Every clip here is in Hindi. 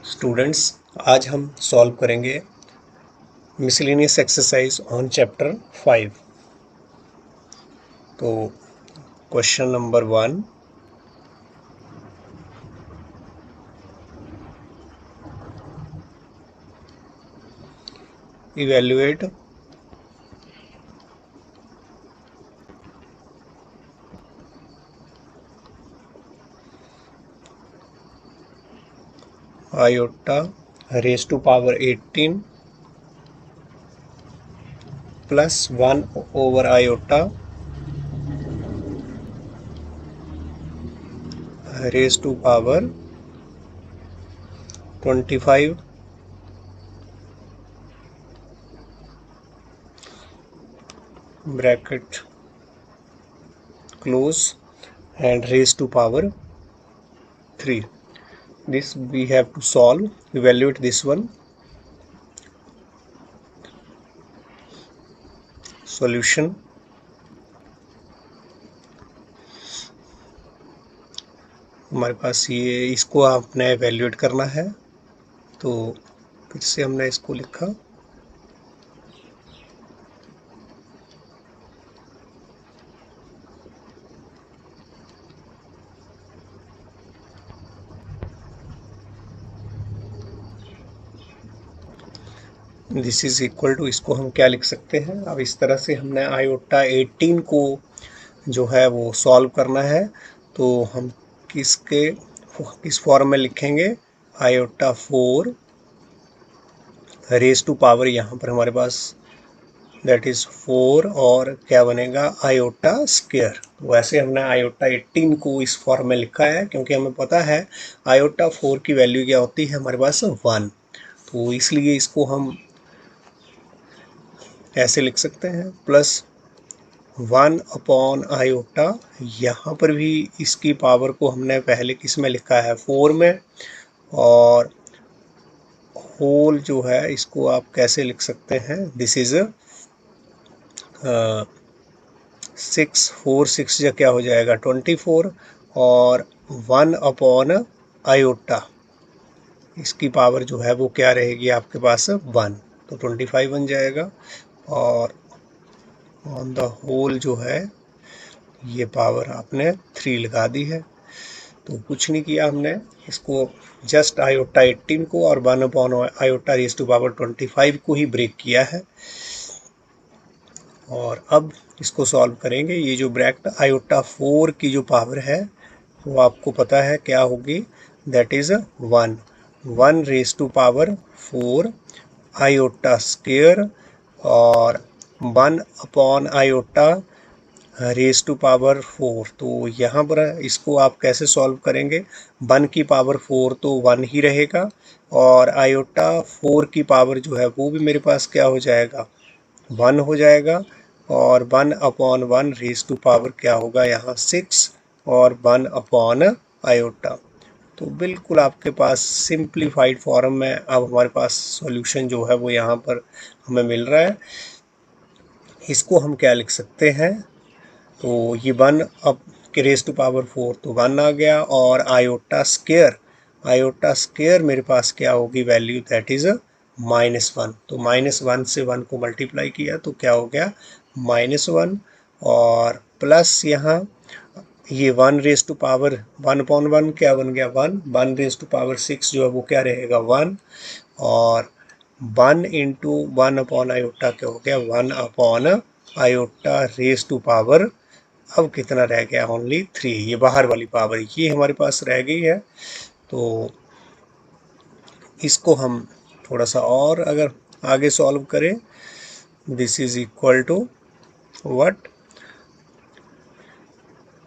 स्टूडेंट्स, आज हम सॉल्व करेंगे मिसलेनियस एक्सरसाइज ऑन चैप्टर 5। तो question number 1, evaluate iota raise to power 18 plus 1 over iota raise to power 25 bracket close and raised to power 3. This we have to solve, evaluate this one. Solution: हमारे पास ये इसको आपने evaluate करना है, तो फिर से हमने इसको लिखा। दिस इज इक्वल टू, इसको हम क्या लिख सकते हैं? अब इस तरह से हमने आयोटा 18 को जो है वो सॉल्व करना है, तो हम किस फॉर्म में लिखेंगे? आयोटा 4 रेज टू पावर, यहाँ पर हमारे पास दैट इज 4 और क्या बनेगा? Iota square. वैसे हमने आयोटा 18 को इस फॉर्म में लिखा है क्योंकि हमें पता है आयोटा 4 की वैल्यू क्या होती है हमारे पास? 1। तो इसलिए इसको हम ऐसे लिख सकते हैं, प्लस 1 अपॉन आयोटा। यहाँ पर भी इसकी पावर को हमने पहले किस में लिखा है? 4 में। और होल जो है इसको आप कैसे लिख सकते हैं? दिस इज 6, 4 6 या क्या हो जाएगा? 24 और 1 अपॉन आयोटा, इसकी पावर जो है वो क्या रहेगी आपके पास? 1, तो 25 बन जाएगा। और ऑन द होल जो है ये पावर आपने 3 लगा दी है। तो कुछ नहीं किया हमने, इसको जस्ट आयोटा 18 को और 1 upon iota raise to power 25 को ही ब्रेक किया है। और अब इसको सॉल्व करेंगे। ये जो ब्रैकेट आयोटा 4 की जो पावर है वो आपको पता है क्या होगी? That is 1 raise to power 4 iota square और 1 upon iota raise to power 4। तो यहाँ पर इसको आप कैसे सॉल्व करेंगे? 1 की पावर 4 तो 1 ही रहेगा, और आयोटा 4 की पावर जो है वो भी मेरे पास क्या हो जाएगा? 1 हो जाएगा। और 1 अपॉन 1 रेज़ टू पावर क्या होगा यहाँ? 6 और 1 अपॉन आयोटा। तो बिल्कुल आपके पास सिंप्लीफाइड फॉर्म में अब हमारे पास सॉल्यूशन जो है वो यहाँ पर हमें मिल रहा है। इसको हम क्या लिख सकते हैं? तो ये 1 अब के रेज़ टू पावर 4 तो 1 आ गया, और आयोटा स्क्वायर मेरे पास क्या होगी वैल्यू? That is -1। तो -1 से 1 को मल्टीप्लाई किया तो क्या हो गया? -1। और प्लस यहाँ ये 1 रेज़ टू पावर 1 अपॉन 1 क्या बन गया? 1 रेज़ टू पावर 6 जो है वो क्या रहेगा? 1। और 1 इंटू 1 अपॉन आयोटा क्या हो गया? 1 upon iota raise to power, अब कितना रह गया? ओनली 3। ये बाहर वाली पावर ये हमारे पास रह गई है। तो इसको हम थोड़ा सा और अगर आगे सॉल्व करें, this is equal to what?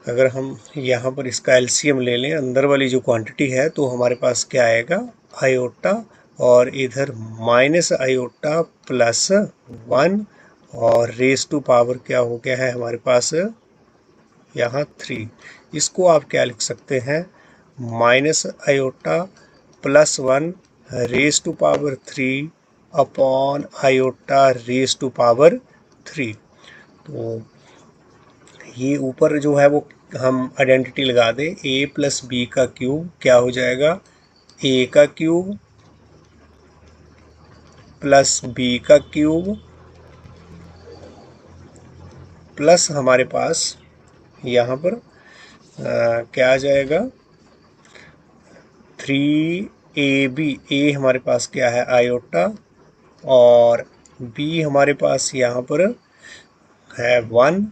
अगर हम यहाँ पर इसका एलसीएम ले लें, अंदर वाली जो क्वांटिटी है, तो हमारे पास क्या आएगा? आयोटा, और इधर माइनस आयोटा प्लस 1, और रेज़ टू पावर क्या हो गया है हमारे पास यहाँ? 3। इसको आप क्या लिख सकते हैं? Minus iota plus 1 raise to power 3 upon iota raise to power 3। तो ये ऊपर जो है वो हम आइडेंटिटी लगा दें, a प्लस बी का क्यूब क्या हो जाएगा? a का क्यूब प्लस बी का क्यूब प्लस हमारे पास यहाँ पर क्या आ जाएगा 3ab। ए हमारे पास क्या है आयोटा, और बी हमारे पास यहाँ पर है 1,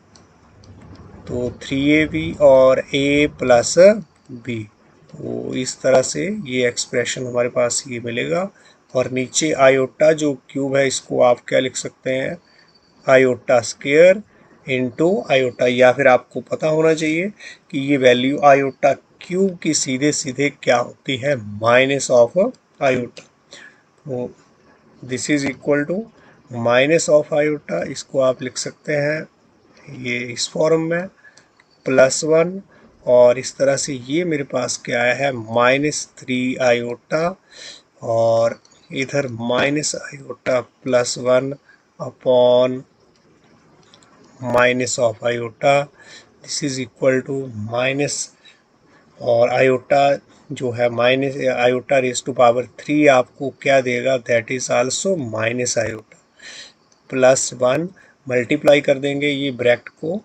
तो 3ab और a प्लस बी। तो इस तरह से ये एक्सप्रेशन हमारे पास ये मिलेगा। और नीचे आयोटा जो क्यूब है इसको आप क्या लिख सकते हैं, आयोटा स्क्वायर इंटू आयोटा, या फिर आपको पता होना चाहिए कि ये वैल्यू आयोटा क्यूब की सीधे सीधे क्या होती है, माइनस ऑफ आयोटा। तो this is equal to minus of iota, इसको आप लिख सकते हैं ये इस फॉर्म में +1, और इस तरह से ये मेरे पास क्या आया है -3 आयोटा, और इधर minus iota +1 upon minus of iota, this is equal to minus, और आयोटा जो है minus iota raise to power 3 आपको क्या देगा, that is also minus iota, +1 multiply कर देंगे, ये ब्रैकेट को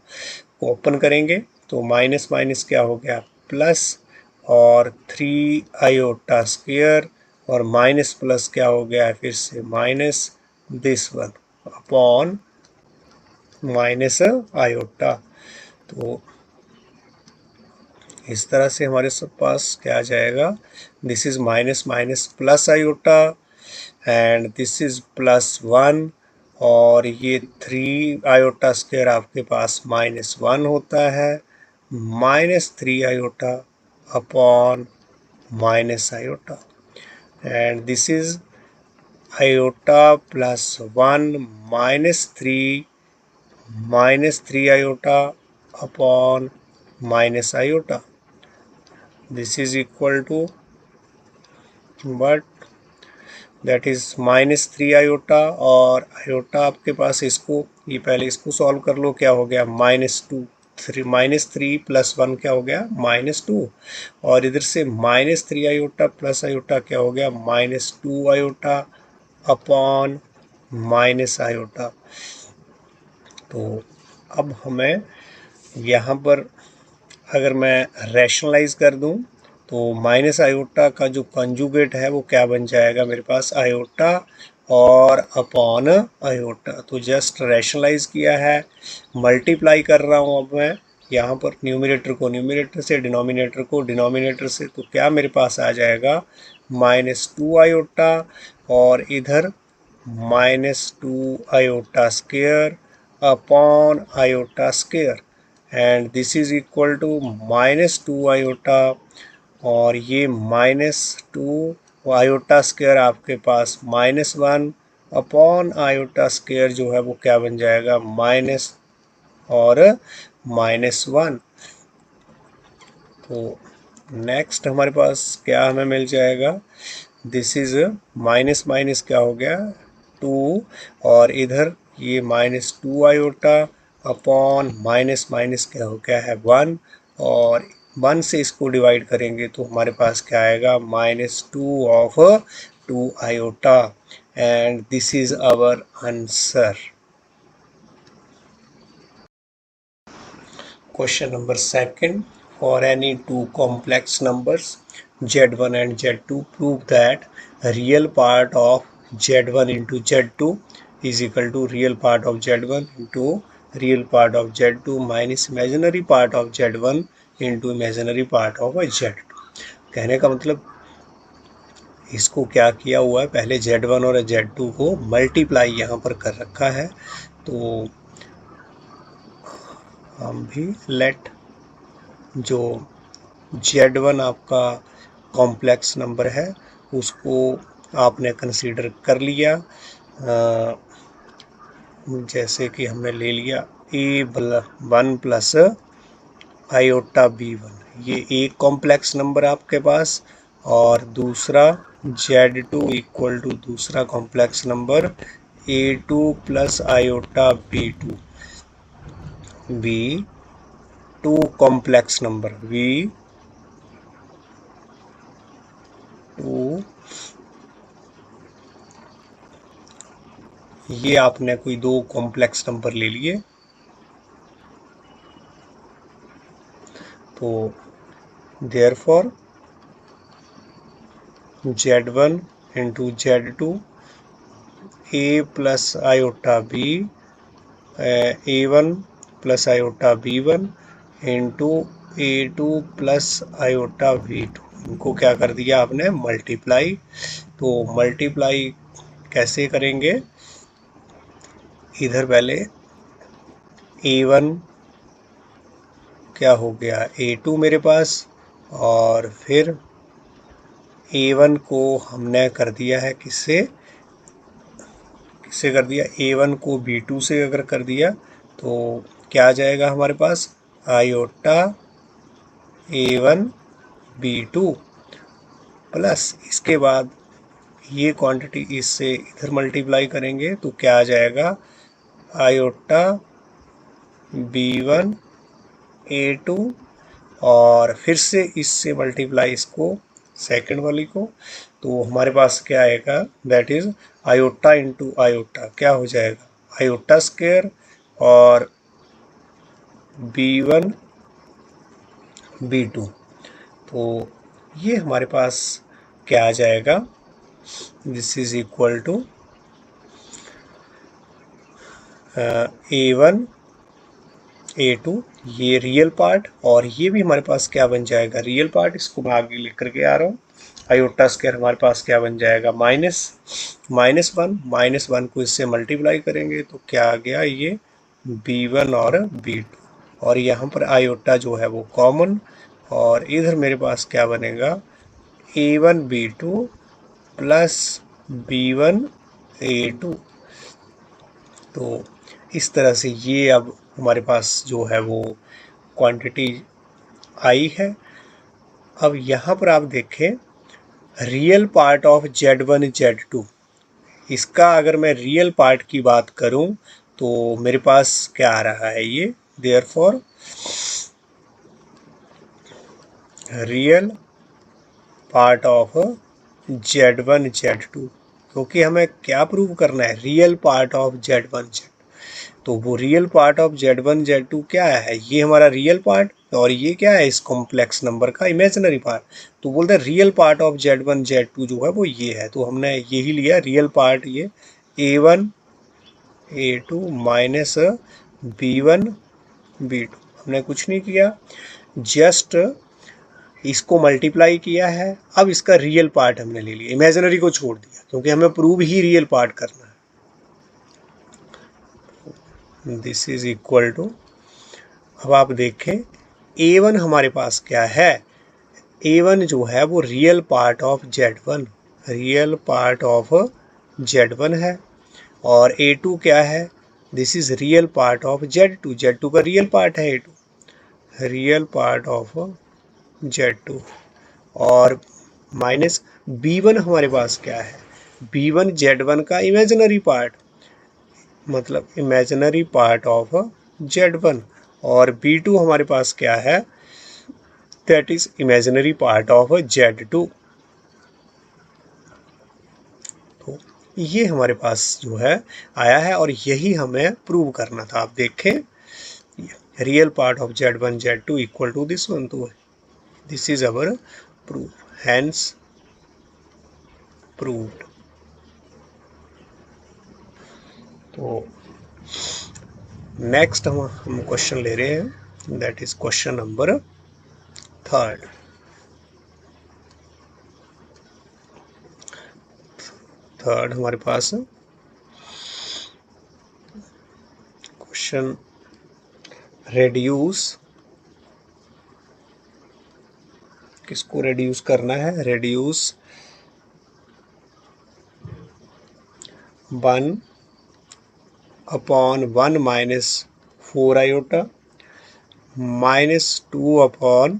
ओपन करेंगे तो माइनस माइनस क्या हो गया प्लस, और 3 आयोटा स्क्वायर, और माइनस प्लस क्या हो गया है फिर से minus this one upon minus iota. तो इस तरह से हमारे पास क्या आ जाएगा, this is minus minus plus iota and this is +1, और ये 3 आयोटा स्क्वायर आपके पास -1 होता है, -3 iota upon minus iota, and this is iota +1 -3 iota upon minus iota, this is equal to but that is -3 iota, और आयोटा आपके पास इसको ये पहले इसको सॉल्व कर लो, क्या हो गया -3 + 1 क्या हो गया -2, और इधर से -3 आयोटा प्लस आयोटा क्या हो गया -2 आयोटा अपॉन माइनस आयोटा। तो अब हमें यहाँ पर अगर मैं रैशनलाइज कर दूं तो माइनस आयोटा का जो कंजुगेट है वो क्या बन जाएगा मेरे पास आयोटा और अपॉन आयोटा। तो जस्ट रैशनलाइज किया है, मल्टीप्लाई कर रहा हूँ अब मैं यहाँ पर न्यूमरेटर को न्यूमरेटर से, डिनोमिनेटर को डिनोमिनेटर से, तो क्या मेरे पास आ जाएगा -2 आयोटा, और इधर -2 iota square upon iota square, and this is equal to -2 iota, और ये -2 आयोटा स्क्वायर आपके पास -1 अपॉन आयोटा स्क्वायर जो है वो क्या बन जाएगा माइनस और -1। तो नेक्स्ट हमारे पास क्या हमें मिल जाएगा, दिस इज माइनस माइनस क्या हो गया 2, और इधर ये -2 आयोटा अपॉन माइनस माइनस क्या हो गया है 1, और 1 से इसको डिवाइड करेंगे तो हमारे पास क्या आएगा -2 of 2 iota, and this is our answer. Question number 2, for any two complex numbers z1 and z2, prove that real part of z1 into z2 is equal to real part of z1 into real part of z2 minus imaginary part of z1 into imaginary part of z2। कहने का मतलब इसको क्या किया हुआ है, पहले z1 और z2 को मल्टीप्लाई यहाँ पर कर रखा है, तो हम भी लेट जो z1 आपका कॉम्प्लेक्स नंबर है उसको आपने कंसीडर कर लिया, जैसे कि हमने ले लिया a1 प्लस आयोटा b1, ये एक कॉम्प्लेक्स नंबर आपके पास, और दूसरा z2 इक्वल टू दूसरा complex number a2 plus iota b2, b2 complex number b2 2 ये आपने कोई दो कॉम्प्लेक्स नंबर ले लिए, तो therefore Z1 into Z2 A plus iota B A1 plus iota B1 into A2 plus iota V2, इनको क्या कर दिया आपने, मल्टीप्लाई। तो मल्टीप्लाई कैसे करेंगे, इधर पहले A1 क्या हो गया A2 मेरे पास, और फिर A1 को हमने कर दिया है किससे कर दिया, A1 को B2 से अगर कर दिया तो क्या आ जाएगा हमारे पास, आयोटा A1 B2 प्लस इसके बाद ये क्वांटिटी इससे इधर मल्टीप्लाई करेंगे तो क्या आ जाएगा, आयोटा B1 A2 और फिर से इससे मल्टीप्लाई इसको सेकंड वाली को, तो हमारे पास क्या आएगा, that is iota into iota क्या हो जाएगा, आयोटा स्क्वायर और B1 B2। तो ये हमारे पास क्या आ जाएगा, this is equal to A1 A2, ये रियल पार्ट, और ये भी हमारे पास क्या बन जाएगा, रियल पार्ट। इसको मैं आगे लिख करके आ रहा हूँ। आयोटा स्क्वायर हमारे पास क्या बन जाएगा, माइनस वन को इससे मल्टीप्लाई करेंगे तो क्या आ गया, ये B1 और B2, और यहाँ पर आयोटा जो है वो कॉमन, और इधर मेरे पास क्या बनेगा, A1 B2 plus B1 A2। तो इस तरह से ये अब हमारे पास जो है वो क्वांटिटी आई है। अब यहाँ पर आप देखें real part of Z1 Z2, इसका अगर मैं रियल पार्ट की बात करूं तो मेरे पास क्या आ रहा है, ये therefore real part of Z1 Z2, क्योंकि हमें क्या प्रूव करना है, real part of Z1 Z2। तो वो real part of Z1 Z2 क्या है, ये हमारा रियल पार्ट, और ये क्या है इस कॉम्प्लेक्स नंबर का इमेजिनरी पार्ट। तो बोलते हैं real part of Z1 Z2 जो है वो ये है, तो हमने यही लिया रियल पार्ट, ये A1 A2 minus B1 B2, हमने कुछ नहीं किया, जस्ट इसको मल्टीप्लाई किया है। अब इसका रियल पार्ट हमने ले लिया, इमेजिनरी को छोड़ दिया, क्योंकि हमें प्रूव ही रियल पार्ट करना है। दिस इज इक्वल टू, अब आप देखें A1 हमारे पास क्या है, A1 जो है वो real part of Z1, real part of Z1 है, और A2 क्या है, this is real part of Z2, Z2 का रियल पार्ट है A2, real part of Z2, और माइनस B1 हमारे पास क्या है, B1 Z1 का इमेजिनरी पार्ट, मतलब इमेजिनरी पार्ट ऑफ Z1, और B2 हमारे पास क्या है, that is imaginary part of Z2। तो ये हमारे पास जो है आया है, और यही हमें प्रूव करना था। आप देखें real part of Z1 Z2 equal to this one, तो this is our proof, hence proved. तो नेक्स्ट हम क्वेश्चन ले रहे हैं, that is question number third. हमारे पास क्वेश्चन रेड्यूस, किसको रेड्यूस करना है, reduce 1/1 minus 4 iota minus 2/1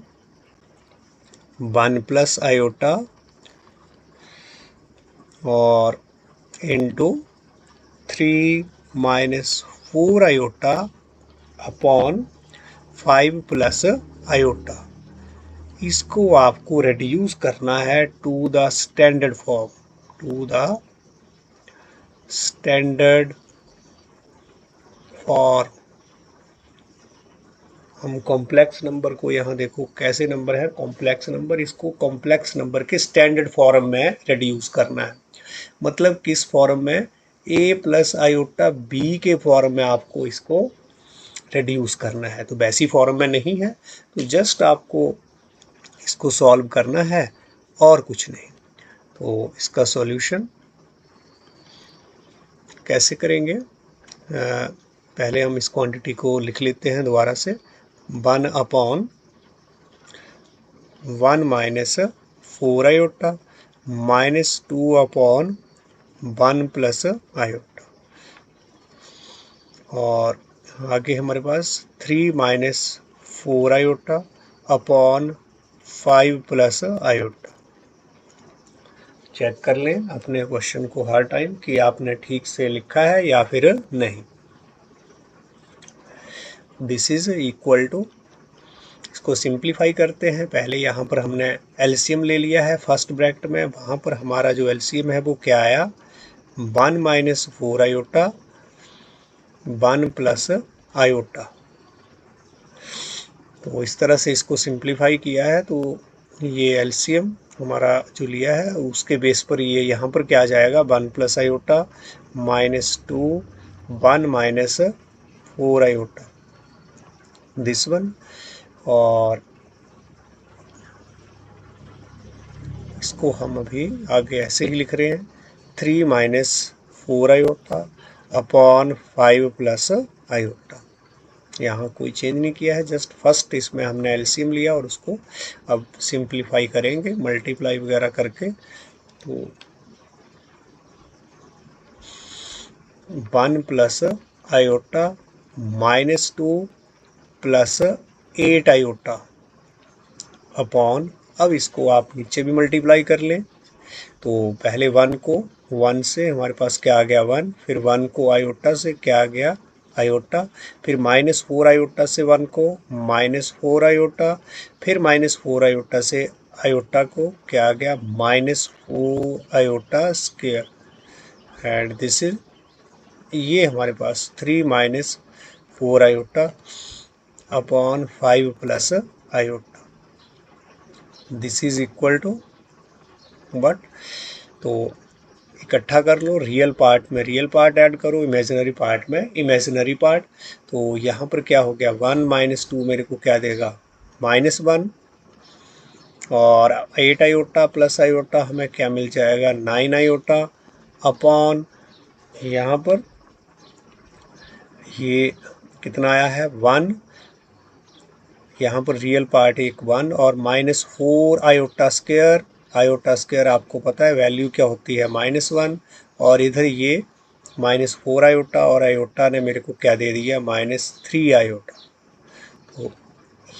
plus iota और into 3 minus 4 iota upon 5 plus iota. इसको आपको रेड्यूस करना है to the standard form, to the standard for हम कॉम्प्लेक्स नंबर को यहाँ देखो कैसे नंबर है कॉम्प्लेक्स नंबर, इसको कॉम्प्लेक्स नंबर के स्टैंडर्ड फॉर्म में रिड्यूस करना है। मतलब किस फॉर्म में, a प्लस आयोटा b के फॉर्म में आपको इसको रिड्यूस करना है। तो वैसी फॉर्म में नहीं है, तो जस्ट आपको इसको सॉल्व करना है और कुछ नहीं। तो इसका सॉल्यूशन कैसे करेंगे, पहले हम इस क्वांटिटी को लिख लेते हैं दोबारा से। 1/1 minus 4 iota minus 2/1 plus iota, और आगे हमारे पास 3 minus 4 iota upon 5 plus iota. Check कर लें अपने क्वेश्चन को हर टाइम कि आपने ठीक से लिखा है या फिर नहीं। दिस इज इक्वल टू, इसको सिंप्लीफाई करते हैं। पहले यहाँ पर हमने एलसीएम ले लिया है फर्स्ट ब्रैकेट में, वहाँ पर हमारा जो एलसीएम है वो क्या आया, 1 माइनस 4 आयोटा 1 प्लस आयोटा। तो इस तरह से इसको सिंप्लीफाई किया है, तो ये एलसीएम हमारा जो लिया है उसके बेस पर ये यहाँ पर क्या आ जाएगा, 1 plus iota minus 2 1 minus 4 iota this one, और इसको हम अभी आगे ऐसे ही लिख रहे हैं 3 minus 4 iota upon 5 plus iota. यहाँ कोई चेंज नहीं किया है, जस्ट फर्स्ट इसमें हमने एलसीएम लिया और उसको अब सिंप्लीफाई करेंगे मल्टीप्लाई वगैरह करके। तो 1 plus iota minus 2 plus 8 iota upon, अब इसको आप नीचे भी मल्टीप्लाई कर लें। तो पहले 1 को 1 से हमारे पास क्या आ गया 1, फिर 1 को आयोटा से क्या आ गया आयोटा, फिर माइनस 4 आयोटा से 1 को माइनस 4 आयोटा, फिर माइनस 4 आयोटा से आयोटा को क्या आ गया minus 4 iota square, and this is, ये हमारे पास 3 minus 4 iota upon 5 plus iota, this is equal to but, तो इकट्ठा कर लो, रियल पार्ट में रियल पार्ट ऐड करो, इमेजिनरी पार्ट में इमेजिनरी पार्ट। तो यहाँ पर क्या हो गया 1 माइनस 2 मेरे को क्या देगा -1, और 8 आयोटा प्लस आयोटा हमें क्या मिल जाएगा 9 आयोटा अपॉन, यहाँ पर ये कितना आया है 1, यहाँ पर रियल पार्ट एक 1 और minus 4 iota square, iota square आपको पता है वैल्यू क्या होती है -1, और इधर ये -4 आयोटा और आयोटा ने मेरे को क्या दे दिया -3 आयोटा। तो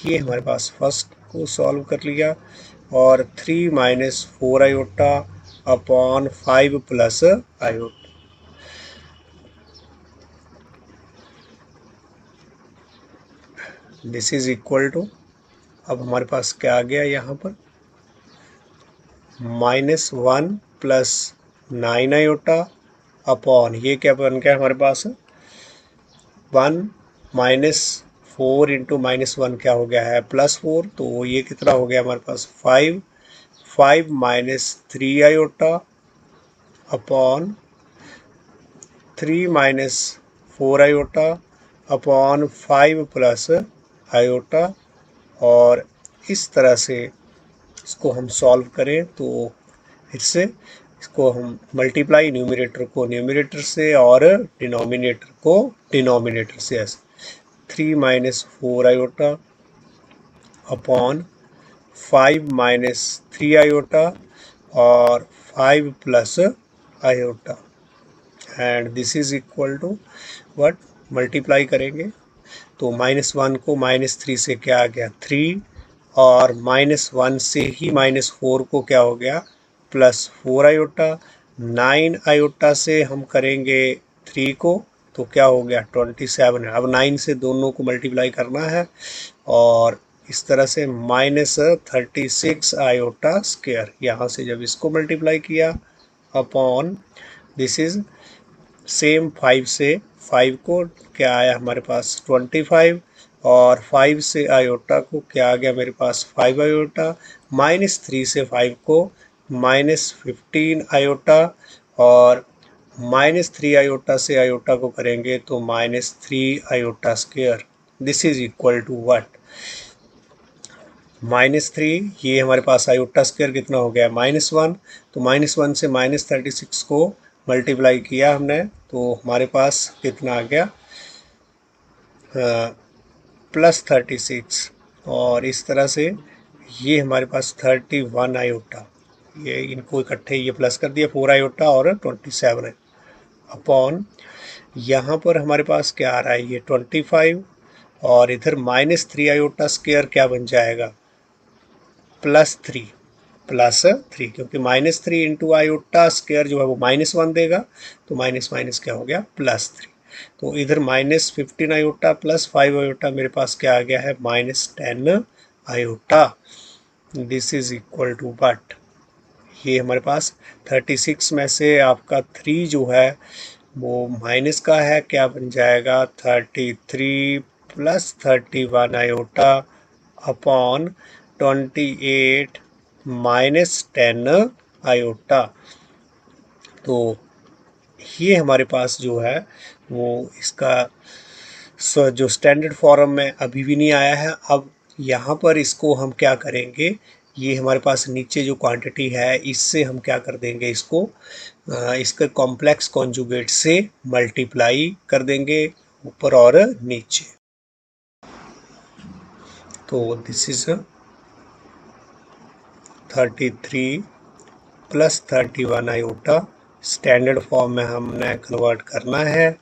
ये हमारे पास फर्स्ट को सॉल्व कर लिया, और 3 minus 4 iota upon 5 plus iota, this is equal to, अब हमारे पास क्या आ गया यहाँ पर -1 प्लस 9 आयोटा अपॉन, ये क्या बन गया हमारे पास 1 माइनस 4 इंटू -1 क्या हो गया है +4, तो ये कितना हो गया हमारे पास 5 minus 3 iota upon 3 minus 4 iota upon 5 plus iota, और इस तरह से इसको हम सॉल्व करें तो फिर से इसको हम मल्टीप्लाई न्यूमरेटर को न्यूमरेटर से और डिनोमिनेटर को डिनोमिनेटर से, ऐसे 3 minus 4 iota upon 5 minus 3 iota और 5 plus iota, and this is equal to what, multiply करेंगे तो -1 को -3 से क्या आ गया 3, और -1 से ही -4 को क्या हो गया +4 आयोटा, 9 आयोटा से हम करेंगे 3 को तो क्या हो गया 27 है। अब 9 से दोनों को मल्टीप्लाई करना है, और इस तरह से -36 आयोटा स्क्वायर, यहाँ से जब इसको मल्टीप्लाई किया अपॉन, दिस इज सेम 5 से 5 को क्या आया हमारे पास 25, और 5 से आयोटा को क्या आ गया मेरे पास 5 आयोटा, -3 से 5 को -15 आयोटा, और -3 आयोटा से आयोटा को करेंगे तो -3 iota square. This is equal to what, -3, ये हमारे पास आयोटा स्क्वायर कितना हो गया -1, तो -1 से -36 को मल्टीप्लाई किया हमने तो हमारे पास कितना आ गया +36, और इस तरह से ये हमारे पास 31 आयोटा, ये इनको इकट्ठे ये प्लस कर दिया 4 आयोटा और 27 है अपॉन, यहाँ पर हमारे पास क्या आ रहा है ये 25, और इधर -3 आयोटा स्क्वायर क्या बन जाएगा +3 क्योंकि -3 इंटू आयोटा स्क्वायर जो है वो -1 देगा, तो माइनस माइनस क्या हो गया +3, तो इधर -15 आयोटा +5 आयोटा मेरे पास क्या आ गया है -10 iota. This is equal to but, ये हमारे पास 36 में से आपका 3 जो है वो माइनस का है, क्या बन जाएगा 33 + 31 आयोटा अपॉन 28 -10 आयोटा। तो ये हमारे पास जो है वो इसका जो स्टैंडर्ड फॉर्म में अभी भी नहीं आया है। अब यहाँ पर इसको हम क्या करेंगे, ये हमारे पास नीचे जो क्वांटिटी है इससे हम क्या कर देंगे, इसको इसके कॉम्प्लेक्स कॉन्जुगेट से मल्टीप्लाई कर देंगे ऊपर और नीचे। तो this is 33 + 31 iota, standard form में हमने कन्वर्ट करना है,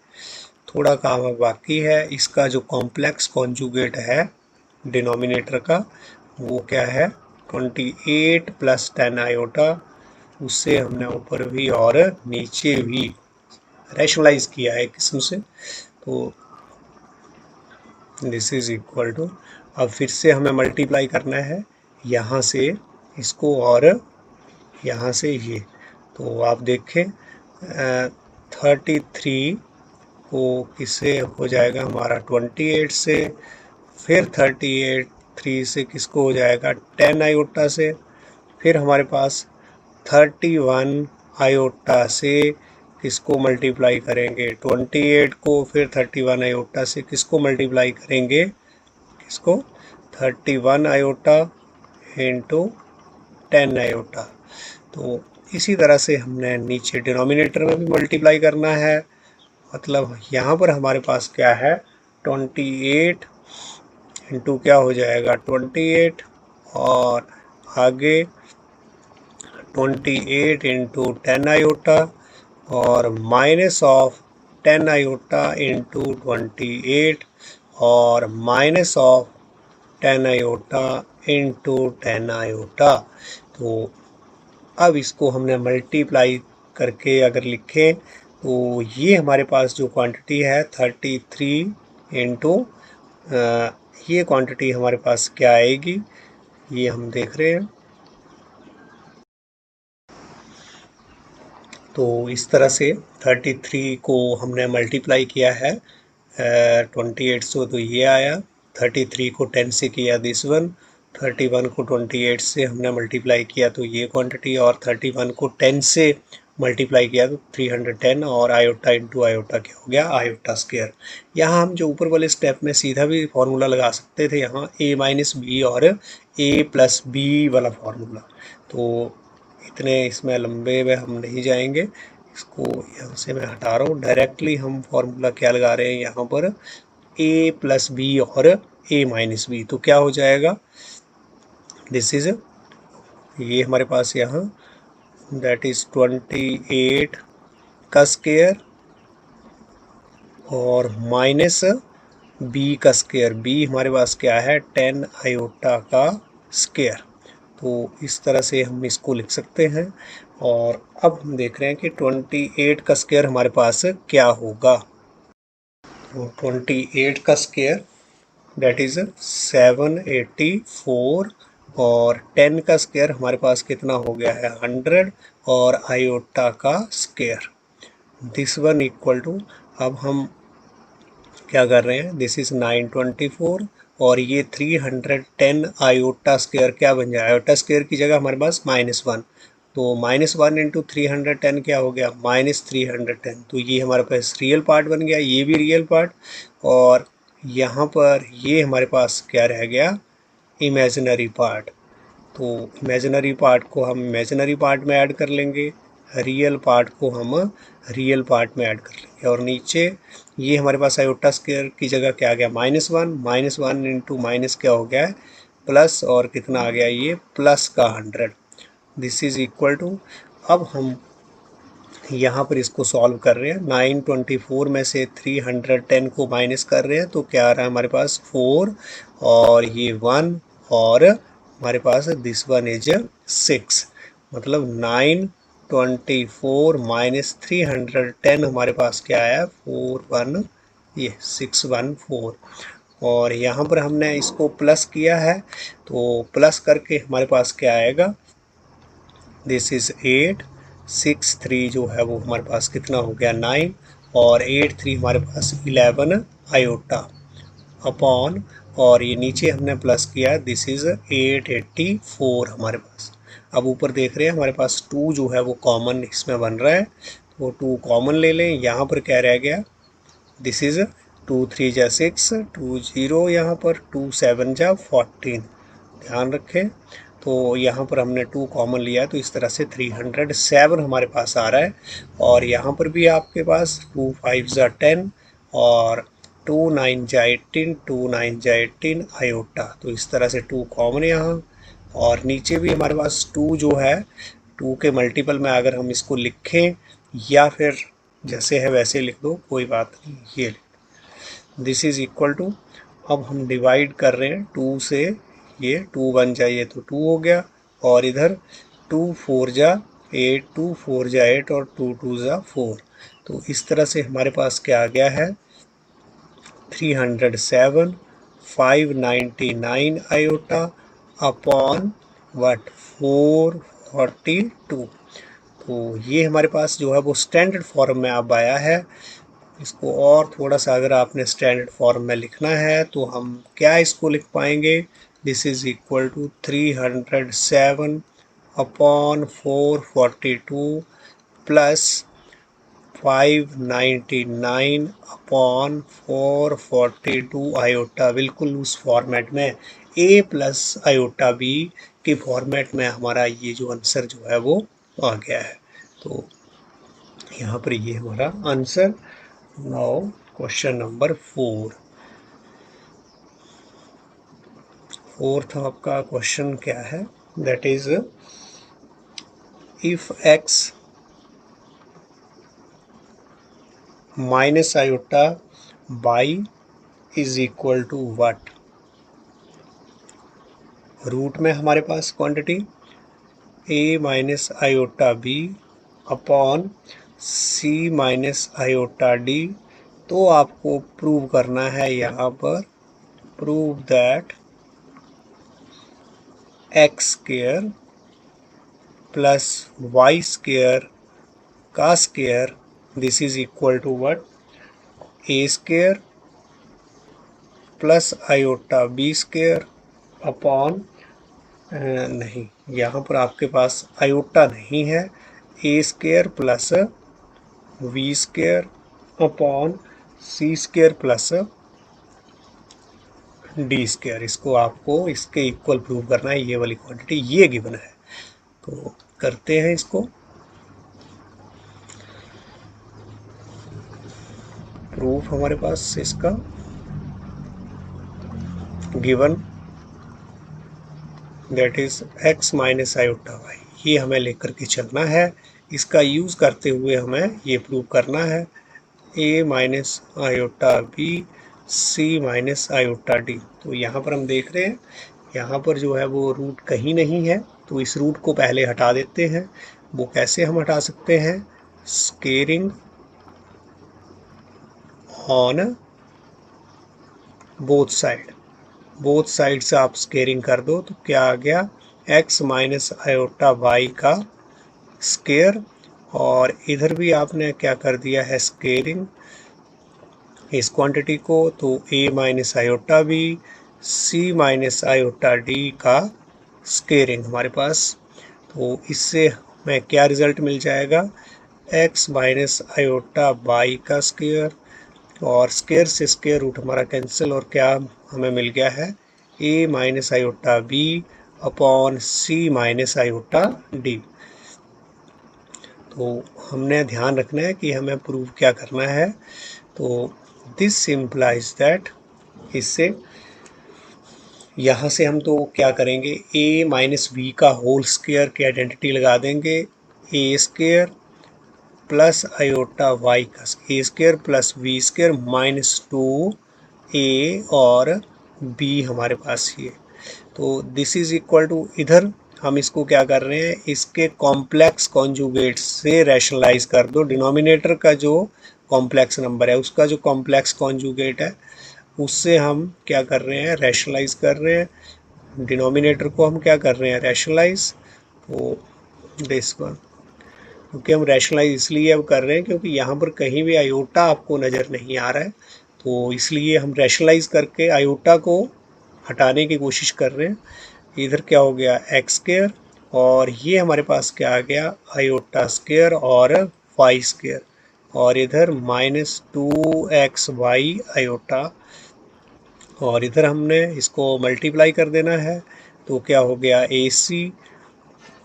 थोड़ा काम अब बाकी है। इसका जो कॉम्प्लेक्स कॉन्जुगेट है डिनोमिनेटर का वो क्या है 28 + 10 आयोटा, उससे हमने ऊपर भी और नीचे भी रैशनलाइज किया है किस्म से, तो दिस इज इक्वल टू, अब फिर से हमें मल्टीप्लाई करना है यहाँ से इसको और यहाँ से ये, तो आप देखें 33 को किससे हो जाएगा हमारा 28 से, फिर 38 3 से किसको हो जाएगा 10 आयोटा से, फिर हमारे पास 31 आयोटा से किसको मल्टीप्लाई करेंगे 28 को, फिर 31 आयोटा से किसको मल्टीप्लाई करेंगे, किसको 31 आयोटा इंटू 10 आयोटा। तो इसी तरह से हमने नीचे डिनोमिनेटर में भी मल्टीप्लाई करना है, मतलब यहाँ पर हमारे पास क्या है 28 इंटू क्या हो जाएगा 28, और आगे 28 इंटू 10 आयोटा, और -10 आयोटा इंटू 28, और -10 आयोटा इंटू 10 आयोटा। तो अब इसको हमने मल्टीप्लाई करके अगर लिखें तो ये हमारे पास जो क्वांटिटी है 33 इंटू ये क्वांटिटी हमारे पास क्या आएगी, ये हम देख रहे हैं। तो इस तरह से 33 को हमने मल्टीप्लाई किया है 28 से, तो ये आया, 33 को 10 से किया दिस वन, 31 को 28 से हमने मल्टीप्लाई किया तो ये क्वांटिटी, और 31 को 10 से मल्टीप्लाई किया तो 310, और आयोटा इंटू आयोटा क्या हो गया आयोटा स्क्वायर। यहाँ हम जो ऊपर वाले स्टेप में सीधा भी फॉर्मूला लगा सकते थे, यहाँ a - b और a + b वाला फॉर्मूला, तो इतने इसमें लंबे में हम नहीं जाएंगे, इसको यहाँ से मैं हटा रहा हूँ, डायरेक्टली हम फॉर्मूला क्या लगा रहे हैं यहाँ पर a + b और a - b, तो क्या हो जाएगा दिस इज, ये हमारे पास यहाँ दैट इज 28 का स्क्वायर और -b का स्क्वायर, b हमारे पास क्या है 10 आयोटा का स्क्वायर। तो इस तरह से हम इसको लिख सकते हैं, और अब हम देख रहे हैं कि 28 का स्क्वायर हमारे पास क्या होगा। तो 28 का स्क्वायर दैट इज 784, और 10 का स्क्वायर हमारे पास कितना हो गया है 100, और आयोटा का square this one equal to, अब हम क्या कर रहे हैं, दिस इज 924 और ये 310 आयोटा स्क्वायर क्या बन जाए, आयोटा स्क्वायर की जगह हमारे पास -1, तो -1 इंटू 310 क्या हो गया, -310। तो ये हमारे पास रियल पार्ट बन गया, ये भी रियल पार्ट, और यहाँ पर ये हमारे पास क्या रह गया, इमेजिनरी पार्ट। तो इमेजिनरी पार्ट को हम इमेजिनरी पार्ट में ऐड कर लेंगे, रियल पार्ट को हम रियल पार्ट में ऐड कर लेंगे, और नीचे ये हमारे पास आयोटा स्क्वायर की जगह क्या आ गया, -1, -1 इंटू माइनस क्या हो गया है, प्लस, और कितना आ गया, ये प्लस का 100। दिस इज इक्वल टू, अब हम यहाँ पर इसको सॉल्व कर रहे हैं, 924 में से 310 को माइनस कर रहे हैं, तो क्या आ रहा है हमारे पास 4 और ये 1, और हमारे पास दिस वन इज 6, मतलब 924 माइनस 310 हमारे पास क्या आया, 41, ये 614। और यहाँ पर हमने इसको प्लस किया है, तो प्लस करके हमारे पास क्या आएगा, दिस इज 8, 6 3 जो है वो हमारे पास कितना हो गया, 9, और 8 3 हमारे पास 11 आयोटा अपॉन, और ये नीचे हमने प्लस किया, दिस इज 884 हमारे पास। अब ऊपर देख रहे हैं हमारे पास 2 जो है वो कॉमन इसमें बन रहा है, तो 2 कॉमन ले लें, यहाँ पर क्या रह गया, दिस इज 2 3 जा 6, 2 0 यहाँ पर, 2 7 जा 14, ध्यान रखें। तो यहाँ पर हमने 2 कॉमन लिया, तो इस तरह से 307 हमारे पास आ रहा है, और यहाँ पर भी आपके पास 2 5 जा 10 और 2 9 जा 18, 2 9 जा 18 आयोटा, तो इस तरह से 2 कॉमन यहाँ, और नीचे भी हमारे पास 2 जो है, 2 के मल्टीपल में अगर हम इसको लिखें या फिर जैसे है वैसे लिख दो, कोई बात नहीं, ये दिस इज इक्वल टू, अब हम डिवाइड कर रहे हैं 2 से, ये 2 बन जाइए तो 2 हो गया, और इधर 2 4 जा 8, 2 4 जा 8 और 2 2 जा 4, तो इस तरह से हमारे पास क्या आ गया है, 307 599 आयोटा अपॉन वट 442। तो ये हमारे पास जो है वो स्टैंडर्ड फॉर्म में अब आया है। इसको और थोड़ा सा अगर आपने स्टैंडर्ड फॉर्म में लिखना है तो हम क्या इसको लिख पाएंगे, this is equal to 307 upon 442 plus 599 upon 442 iota, बिल्कुल उस फॉर्मेट में ए प्लस आयोटा बी के फॉर्मेट में हमारा ये जो आंसर जो है वो आ गया है। तो यहाँ पर ये हमारा answer. Now question number 4, fourth आपका क्वेश्चन क्या है, that is if x minus iota y is equal to what, root में हमारे पास quantity a minus iota b upon c minus iota d, तो आपको प्रूव करना है यहाँ पर, prove that x square plus y square का square, this is equal to what, a square plus iota b square upon, नहीं यहाँ पर आपके पास आयोटा नहीं है, a square plus we square upon c square plus d square, इसको आपको इसके इक्वल प्रूव करना है, ये वाली क्वांटिटी ये गिवन है। तो करते हैं इसको, प्रूफ हमारे पास इसका given that is x minus iota y, ये हमें लेकर के चलना है, इसका यूज़ करते हुए हमें ये प्रूव करना है, a minus iota b c minus iota d. तो यहाँ पर हम देख रहे हैं यहाँ पर जो है वो रूट कहीं नहीं है, तो इस रूट को पहले हटा देते हैं। वो कैसे हम हटा सकते हैं, squaring on both side, both side से आप स्केयरिंग कर दो, तो क्या आ गया, एक्स माइनस आयोटा वाई का स्केयर, और इधर भी आपने क्या कर दिया है स्केयरिंग इस क्वांटिटी को, तो a minus iota b c minus iota d का स्केयरिंग हमारे पास। तो इससे हमें क्या रिजल्ट मिल जाएगा, x माइनस आयोटा बाई का स्केयर, और स्केयर से स्केयर रूट हमारा कैंसिल, और क्या हमें मिल गया है, a minus iota b upon c minus iota d. तो हमने ध्यान रखना है कि हमें प्रूव क्या करना है। तो दिस इम्प्लाइज दैट, इससे यहाँ से हम तो क्या करेंगे, a माइनस बी का होल स्केयर की आइडेंटिटी लगा देंगे, a square plus iota y का a square plus v square minus 2a और b हमारे पास ये। तो दिस इज इक्वल टू, इधर हम इसको क्या कर रहे हैं, इसके कॉम्प्लेक्स कॉन्जुगेट से रैशनलाइज कर दो। डिनोमिनेटर का जो कॉम्प्लेक्स नंबर है उसका जो कॉम्प्लेक्स कॉन्जुगेट है उससे हम क्या कर रहे हैं, रैशनलाइज कर रहे हैं। डिनोमिनेटर को हम क्या कर रहे हैं, रैशनलाइज। तो दिस वन, क्योंकि हम रैशनलाइज इसलिए अब कर रहे हैं क्योंकि यहाँ पर कहीं भी आयोटा आपको नज़र नहीं आ रहा है, तो इसलिए हम रैशनलाइज करके आयोटा को हटाने की कोशिश कर रहे हैं। इधर क्या हो गया, एक्स स्केयर, और ये हमारे पास क्या आ गया, आयोटा स्केयर और वाई स्केयर, और इधर माइनस 2xy आयोटा, और इधर हमने इसको मल्टीप्लाई कर देना है। तो क्या हो गया, a c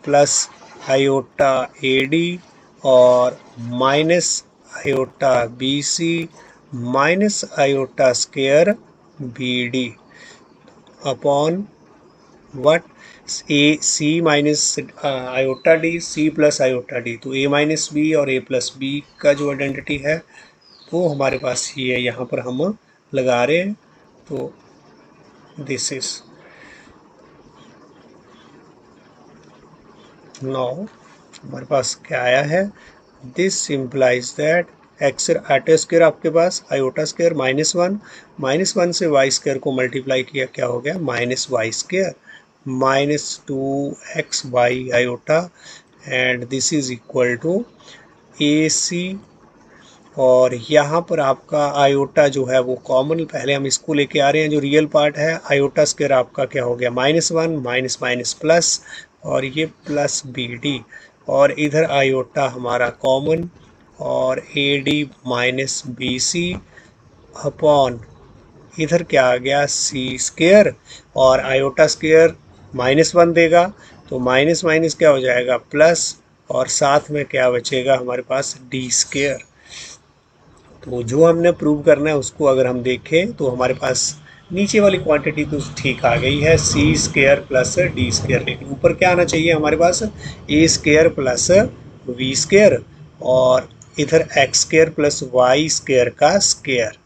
plus iota a d और minus iota b c minus iota square b d upon what, a c minus iota d c plus iota d. तो ए माइनस बी और ए प्लस बी का जो आइडेंटिटी है वो हमारे पास ये है, यहाँ पर हम लगा रहे हैं। तो दिस इज नाउ हमारे पास क्या आया है, this implies that x iota square आपके पास आयोटा स्क्वायर माइनस वन से वाई स्क्वायर को मल्टीप्लाई किया, क्या हो गया, minus y square minus 2xy iota, and this is equal to a c, और यहाँ पर आपका आयोटा जो है वो कॉमन, पहले हम इसको लेके आ रहे हैं, जो रियल पार्ट है आयोटा स्क्वायर आपका क्या हो गया, minus one minus minus plus, और ये प्लस बी डी, और इधर आयोटा हमारा कॉमन, और a d minus b c upon इधर क्या आ गया, सी स्क्वेयर, और आयोटा स्क्वेयर माइनस वन देगा, तो माइनस माइनस क्या हो जाएगा, प्लस, और साथ में क्या बचेगा हमारे पास, डी स्क्वेयर। तो जो हमने प्रूव करना है उसको अगर हम देखें तो हमारे पास नीचे वाली क्वांटिटी तो ठीक आ गई है, c square plus d square, लेकिन ऊपर क्या आना चाहिए हमारे पास, a square plus v square, और इधर x square plus y square का square.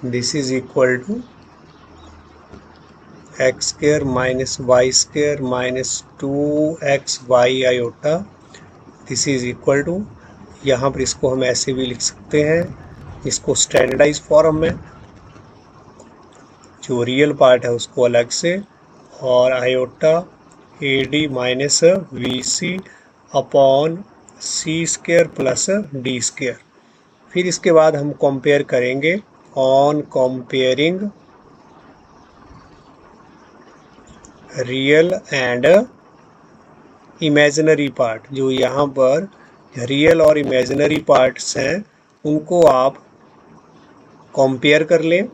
This is equal to x square minus y square minus 2xy iota, this is equal to, यहाँ पर इसको हम ऐसे भी लिख सकते हैं, इसको स्टैंडर्डाइज फॉर्म में, जो रियल पार्ट है उसको अलग से, और iota a d minus b c upon c square plus d square. फिर इसके बाद हम कंपेयर करेंगे, on comparing real and imaginary part, जो यहाँ पर रियल और इमेजिनरी पार्ट्स हैं उनको आप कंपेयर कर लें,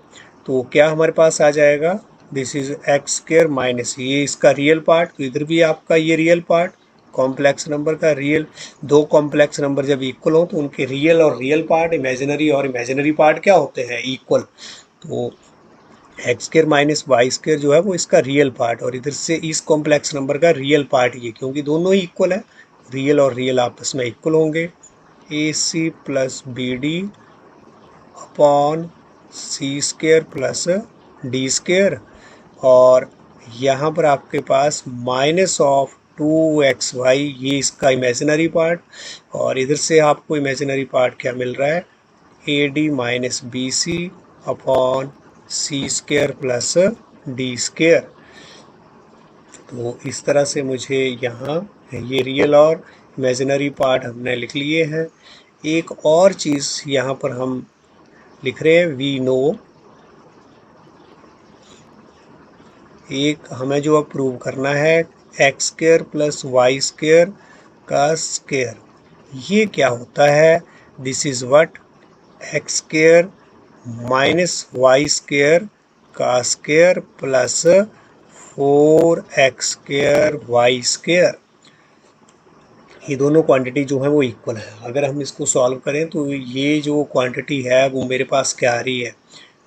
तो क्या हमारे पास आ जाएगा, this is x square minus ये इसका रियल पार्ट, तो इधर भी आपका ये रियल पार्ट, कॉम्प्लेक्स नंबर का रियल, दो कॉम्प्लेक्स नंबर जब इक्वल हो तो उनके रियल और रियल पार्ट, इमेजिनरी और इमेजिनरी पार्ट क्या होते हैं, इक्वल। तो x square minus y square जो है वो इसका रियल पार्ट, और इधर से इस कॉम्प्लेक्स नंबर का रियल पार्ट ये, क्योंकि दोनों ही इक्वल है, रियल और रियल आपस में इक्वल होंगे, a c plus b d upon c square plus d square, और यहाँ पर आपके पास माइनस ऑफ 2xy ये इसका इमेजिनरी पार्ट, और इधर से आपको इमेजिनरी पार्ट क्या मिल रहा है, a d minus b c upon c square plus d square. तो इस तरह से मुझे यहाँ ये रियल और इमेजिनरी पार्ट हमने लिख लिए हैं। एक और चीज़ यहाँ पर हम लिख रहे हैं, वी नो, एक हमें जो अब प्रूव करना है x square plus y square का स्क्वायर, ये क्या होता है, this is what, x square minus y square का square plus 4x square y square, ये दोनों क्वांटिटी जो है वो इक्वल है। अगर हम इसको सॉल्व करें तो ये जो क्वांटिटी है वो मेरे पास क्या आ रही है,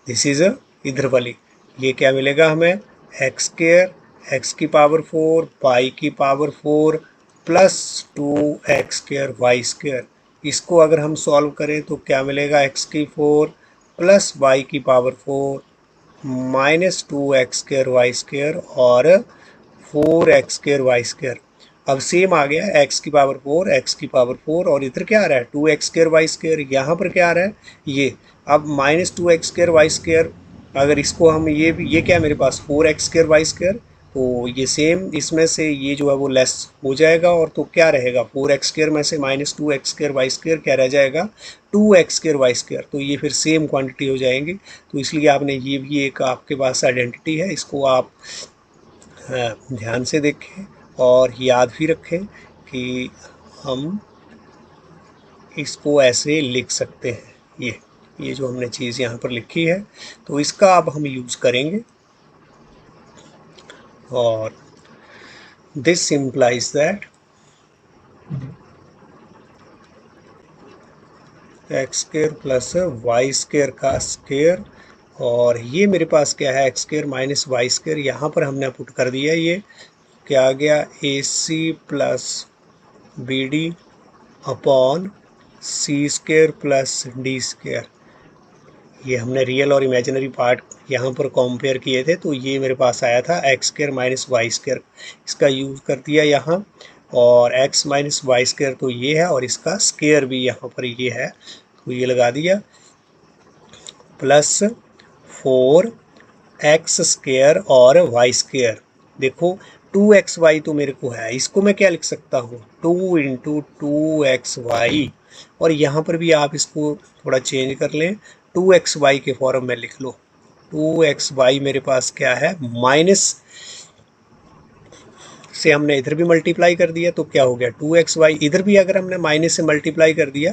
दिस इज इधर वाली, ये क्या मिलेगा हमें, एक्स स्क्वायर एक्स की पावर 4 वाई की power 4 plus 2x square y square. इसको अगर हम सॉल्व करें तो क्या मिलेगा, एक्स की 4 प्लस वाई की power 4 minus 2x square y square और 4x स्क्वायर वाई स्क्वायर। अब सेम आ गया, x की पावर 4 x की पावर 4 और इधर क्या आ रहा है 2x स्क्वायर वाई स्क्वायर, यहाँ पर क्या आ रहा है ये, अब minus 2x square y square, अगर इसको हम ये क्या है मेरे पास 4x स्क्वायर वाई स्क्वायर, तो ये सेम इसमें से ये जो है वो लेस हो जाएगा और तो क्या रहेगा 4x स्क्वायर में से minus 2x square y square क्या रह जाएगा 2x स्क्वायर वाई स्क्वायर, तो ये फिर सेम क्वांटिटी हो जाएंगी। तो इसलिए आपने ये भी एक आपके पास आइडेंटिटी है, इसको आप ध्यान से देखें और याद भी रखें कि हम इसको ऐसे लिख सकते हैं, ये जो हमने चीज़ यहाँ पर लिखी है तो इसका अब हम यूज़ करेंगे और this implies that x square plus y square का स्क्वायर, और ये मेरे पास क्या है x square minus y square, यहाँ पर हमने पुट कर दिया, ये क्या आ गया a c plus b d upon c square plus d square. ये हमने रियल और इमेजिनरी पार्ट यहाँ पर कंपेयर किए थे, तो ये मेरे पास आया था x square minus y square, इसका यूज़ कर दिया यहाँ, और एक्स माइनस वाई स्क्वायर तो ये है और इसका स्क्वायर भी यहाँ पर ये है, तो ये लगा दिया प्लस 4x स्क्वायर और वाई स्क्वायर। देखो 2xy तो मेरे को है, इसको मैं क्या लिख सकता हूँ 2 इंटू 2xy, और यहाँ पर भी आप इसको थोड़ा चेंज कर लें 2xy के फॉर्म में लिख लो। 2xy मेरे पास क्या है, माइनस से हमने इधर भी मल्टीप्लाई कर दिया तो क्या हो गया 2xy, इधर भी अगर हमने माइनस से मल्टीप्लाई कर दिया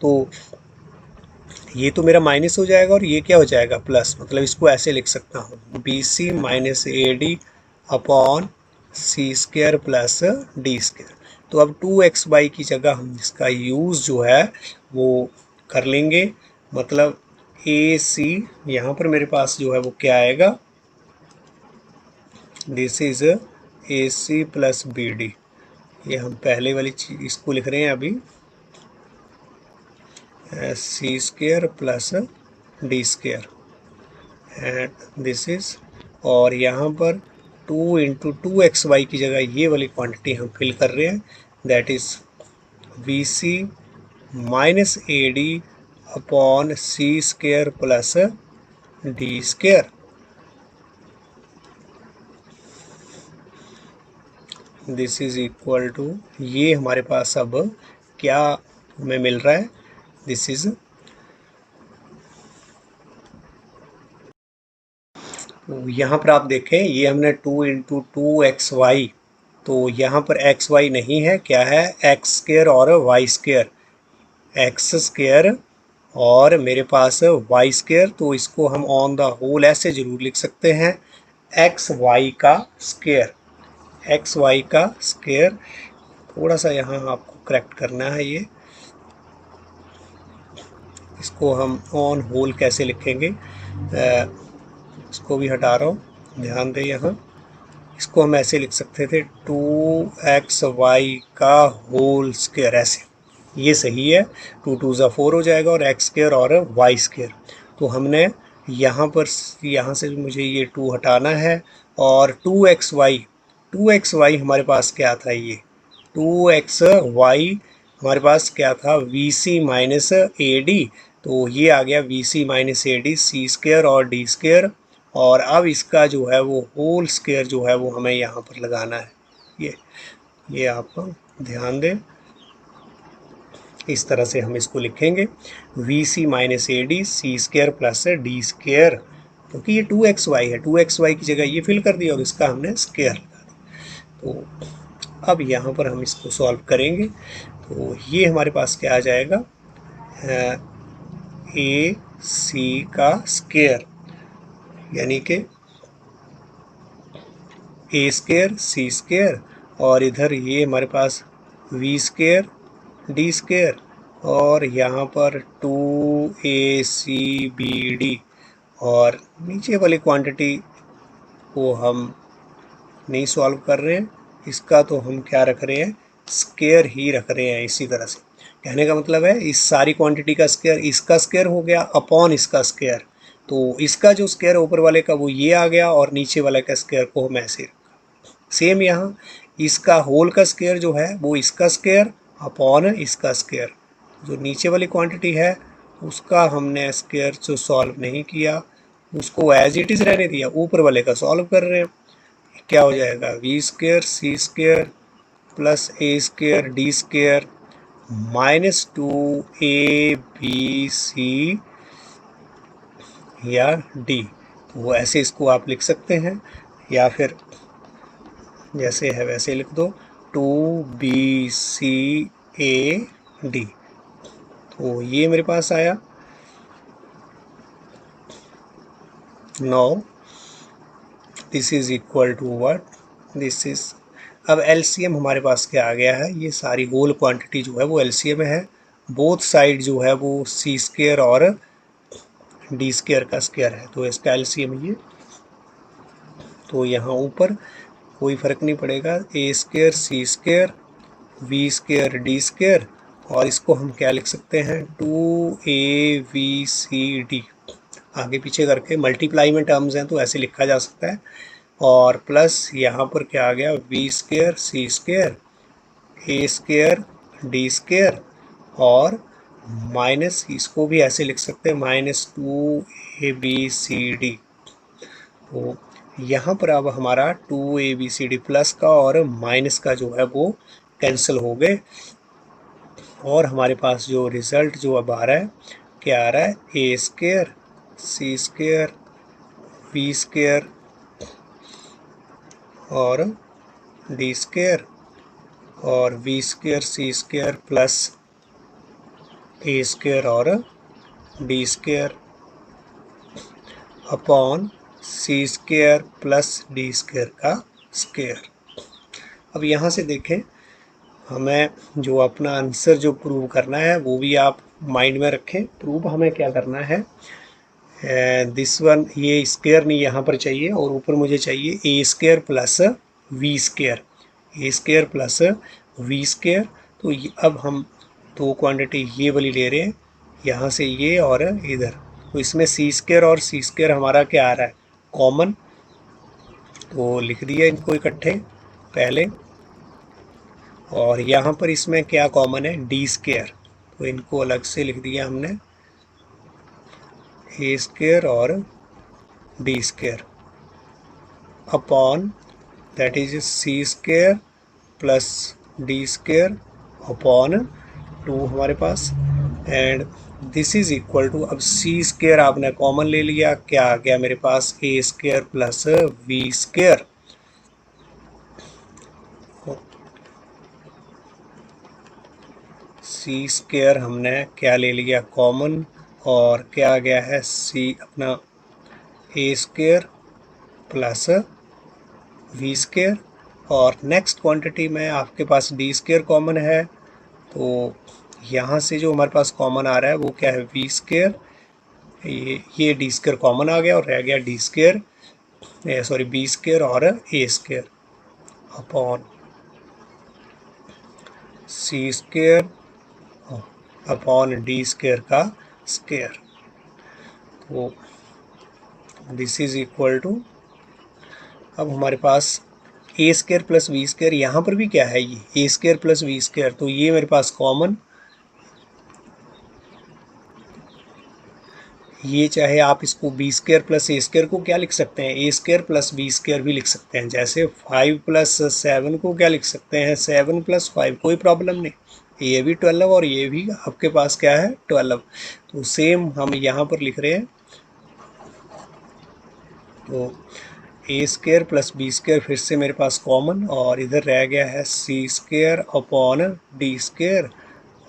तो ये तो मेरा माइनस हो जाएगा और ये क्या हो जाएगा प्लस, मतलब इसको ऐसे लिख सकता हूँ b c minus a d upon c square plus d square. तो अब 2xy की जगह हम इसका यूज़ जो है वो कर लेंगे, मतलब ए सी यहाँ पर मेरे पास जो है वो क्या आएगा, this is a c plus b d, ये हम पहले वाली चीज इसको लिख रहे हैं अभी c square plus d square and this is, और यहाँ पर 2 इंटू 2xy की जगह ये वाली क्वांटिटी हम फिल कर रहे हैं, that is b c minus a d upon c square plus d square. This is equal to, ये हमारे पास अब क्या हमें मिल रहा है, दिस इज, तो यहाँ पर आप देखें ये हमने 2 इंटू 2xy, तो यहाँ पर xy नहीं है, क्या है एक्स स्क्वायर और वाई स्क्वायर, एक्स स्क्वायर और मेरे पास वाई स्क्वायर, तो इसको हम ऑन द होल ऐसे जरूर लिख सकते हैं एक्स वाई का स्क्वायर, एक्स वाई का स्क्वायर। थोड़ा सा यहाँ आपको करेक्ट करना है, ये इसको हम ऑन होल कैसे लिखेंगे, इसको भी हटा रहा हूँ, ध्यान दें यहाँ, इसको हम ऐसे लिख सकते थे 2xy का होल स्क्वायर, ऐसे ये सही है, 2 2 ज़ा 4 हो जाएगा और एक्स स्क्वायर और वाई स्क्वायर। तो हमने यहाँ पर यहाँ से मुझे ये 2 हटाना है और 2xy हमारे पास क्या था, ये 2xy हमारे पास क्या था b c minus a d, तो ये आ गया b c minus a d c square और डी स्क्वायर, और अब इसका जो है वो होल स्क्वायर जो है वो हमें यहाँ पर लगाना है, ये आप ध्यान दें, इस तरह से हम इसको लिखेंगे b c minus a d c square plus d square, क्योंकि ये 2xy है, 2xy की जगह ये फिल कर दिया और इसका हमने स्क्र लगा दिया। तो अब यहाँ पर हम इसको सॉल्व करेंगे तो ये हमारे पास क्या आ जाएगा, ए सी का स्क्र यानी कि ए स्क्र सी स्क्र, और इधर ये हमारे पास वी स्क्र डी स्क्र, और यहाँ पर 2ACBD, और नीचे वाली क्वांटिटी को हम नहीं सॉल्व कर रहे हैं, इसका तो हम क्या रख रहे हैं, स्क्वायर ही रख रहे हैं। इसी तरह से कहने का मतलब है इस सारी क्वांटिटी का स्क्वायर इसका स्क्वायर हो गया अपॉन इसका स्क्वायर, तो इसका जो स्क्वायर ऊपर वाले का वो ये आ गया और नीचे वाले का स्क्वायर को हम ऐसे रखा। सेम यहाँ इसका होल का स्क्वायर जो है वो इसका स्क्वायर अपॉन इसका स्क्वायर, जो नीचे वाली क्वांटिटी है उसका हमने स्क्वायर जो सॉल्व नहीं किया उसको एज इट इज़ रहने दिया, ऊपर वाले का सॉल्व कर रहे हैं। क्या हो जाएगा, b square c square plus a square d square minus 2ABC या डी, तो वो ऐसे इसको आप लिख सकते हैं, या फिर जैसे है वैसे लिख दो 2BCAD। तो ये मेरे पास आया। Now this is equal to what, this is, अब एलसीएम हमारे पास क्या आ गया है, ये सारी होल क्वांटिटी जो है वो एलसीएम है, बोथ साइड जो है वो सी स्क्वायर और डी स्क्वायर का स्क्वायर है, तो इसका एलसीएम ये, तो यहाँ ऊपर कोई फ़र्क नहीं पड़ेगा, a square c square v square d square, और इसको हम क्या लिख सकते हैं 2ABCD, आगे पीछे करके मल्टीप्लाई में टर्म्स हैं तो ऐसे लिखा जा सकता है, और प्लस यहाँ पर क्या आ गया b square c square a square d square, और माइनस इसको भी ऐसे लिख सकते हैं -2ABCD। तो यहाँ पर अब हमारा 2ABCD प्लस का और माइनस का जो है वो कैंसिल हो गए, और हमारे पास जो रिज़ल्ट जो अब आ रहा है क्या आ रहा है, a square c square v square और डी स्क्वायर और v square c square plus a square और d square upon c square plus d square का स्क्वायर। अब यहाँ से देखें, हमें जो अपना आंसर जो प्रूव करना है वो भी आप माइंड में रखें। प्रूव हमें क्या करना है, दिस वन, ये स्क्वायर नहीं यहाँ पर चाहिए, और ऊपर मुझे चाहिए a square plus we square, a square plus we square. तो अब हम दो क्वांटिटी ये वाली ले रहे हैं, यहाँ से ये और इधर, तो इसमें सी स्क्वायर और सी स्क्वायर हमारा क्या आ रहा है कॉमन, तो लिख दिया इनको इकट्ठे पहले, और यहाँ पर इसमें क्या कॉमन है डी स्क्वायर, तो इनको अलग से लिख दिया हमने ए स्क्वायर और d square upon that is c square plus d square upon 2 हमारे पास, and this is equal to, अब सी स्क्वायर आपने कॉमन ले लिया, क्या आ गया मेरे पास a square plus we square, c square हमने क्या ले लिया कॉमन, और क्या आ गया है सी अपना ए स्क्वायर प्लस वी स्क्वायर, और नेक्स्ट क्वांटिटी में आपके पास डी स्क्वायर कॉमन है, तो यहाँ से जो हमारे पास कॉमन आ रहा है वो क्या है वी स्क्वायर, ये डी स्क्वायर कॉमन आ गया और रह गया d square, sorry b square और a square upon c square upon d square का स्क्वायर, तो दिस इज इक्वल टू, अब हमारे पास a square plus we square, यहाँ पर भी क्या है ये a square plus we square, तो ये मेरे पास कॉमन, ये चाहे आप इसको b square plus a square को क्या लिख सकते हैं ए स्क्वायर प्लस बी स्क्वायर भी लिख सकते हैं, जैसे 5 + 7 को क्या लिख सकते हैं 7 + 5, कोई प्रॉब्लम नहीं, ये भी 12 और ये भी आपके पास क्या है 12। तो सेम हम यहाँ पर लिख रहे हैं, तो ए स्क्र प्लस बी स्क्र फिर से मेरे पास कॉमन, और इधर रह गया है सी स्क्र अपॉन डी स्क्र,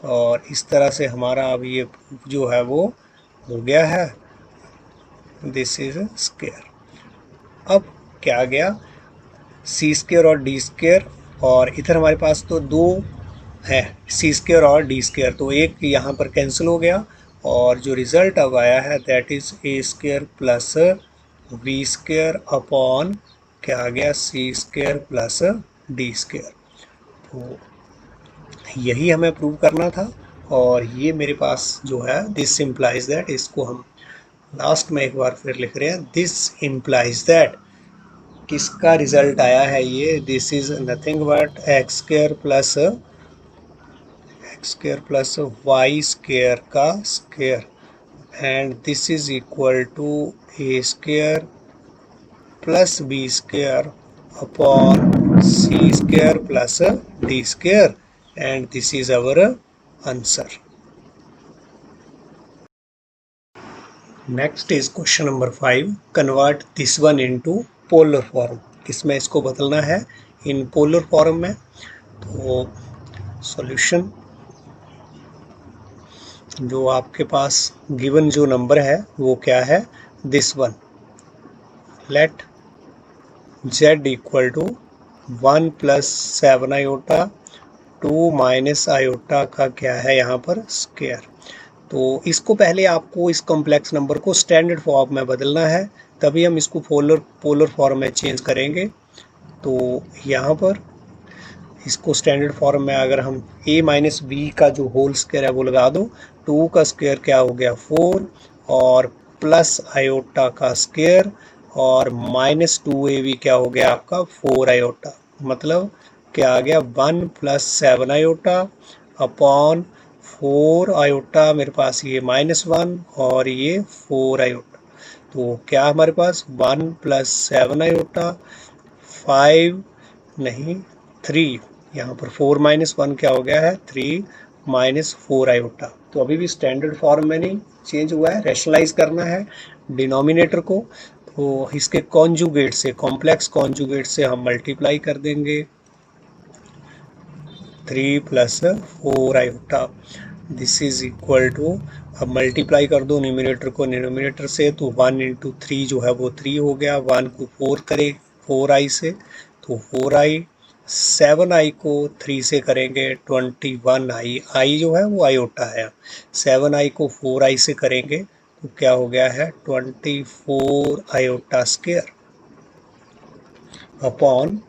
और इस तरह से हमारा अब ये जो है वो हो गया है, दिस इज स्क्र। अब क्या गया, सी स्क्र और डी स्क्र, और इधर हमारे पास तो दो है सी स्क्र और डी स्क्र, तो एक यहाँ पर कैंसिल हो गया, और जो रिजल्ट अब आया है that is a square plus b square upon क्या आ गया c square plus d square. तो यही हमें प्रूव करना था, और ये मेरे पास जो है दिस इम्प्लाइज दैट, इसको हम लास्ट में एक बार फिर लिख रहे हैं, दिस इम्प्लाइज दैट, किसका रिजल्ट आया है ये, this is nothing but x square plus y square का square, and this is equal to a square plus b square upon c square plus d square, and this is our answer. Next is question number 5, convert this one into polar form. इसमें इसको बदलना है इन पोलर फॉर्म में। तो सॉल्यूशन, जो आपके पास गिवन जो नंबर है वो क्या है, this one, let z equal to 1 plus 7 iota 2 minus iota का क्या है यहाँ पर स्क्वायर। तो इसको पहले आपको इस कॉम्प्लेक्स नंबर को स्टैंडर्ड फॉर्म में बदलना है, तभी हम इसको पोलर फॉर्म में चेंज करेंगे। तो यहाँ पर इसको स्टैंडर्ड फॉर्म में अगर हम a माइनस बी का जो होल स्क्वायर है वो लगा दो, 2 का स्क्वायर क्या हो गया 4, और प्लस आयोटा का स्क्वायर, और माइनस 2ab क्या हो गया आपका 4 आयोटा, मतलब क्या आ गया 1 प्लस 7 आयोटा अपॉन 4 आयोटा, मेरे पास ये -1 और ये 4 आयोटा। तो क्या हमारे पास 1 प्लस 7 आयोटा 5 नहीं 3, यहाँ पर 4 माइनस 1 क्या हो गया है 3 माइनस 4 आयोटा। तो अभी भी स्टैंडर्ड फॉर्म में नहीं चेंज हुआ है, रैशनलाइज करना है डिनोमिनेटर को। तो इसके कॉन्जुगेट से, कॉम्प्लेक्स कॉन्जुगेट से हम मल्टीप्लाई कर देंगे 3 plus 4 iota, this is equal to, अब मल्टीप्लाई कर दो न्यूमिनेटर को डिनोमिनेटर से, तो 1 इंटू 3 जो है वो 3 हो गया, 1 को 4 करे 4i से तो 4i, 7i को 3 से करेंगे 21i, i जो है वो आयोटा है, 7i को 4i से करेंगे तो क्या हो गया है 24 आयोटा स्क्वायर अपॉन,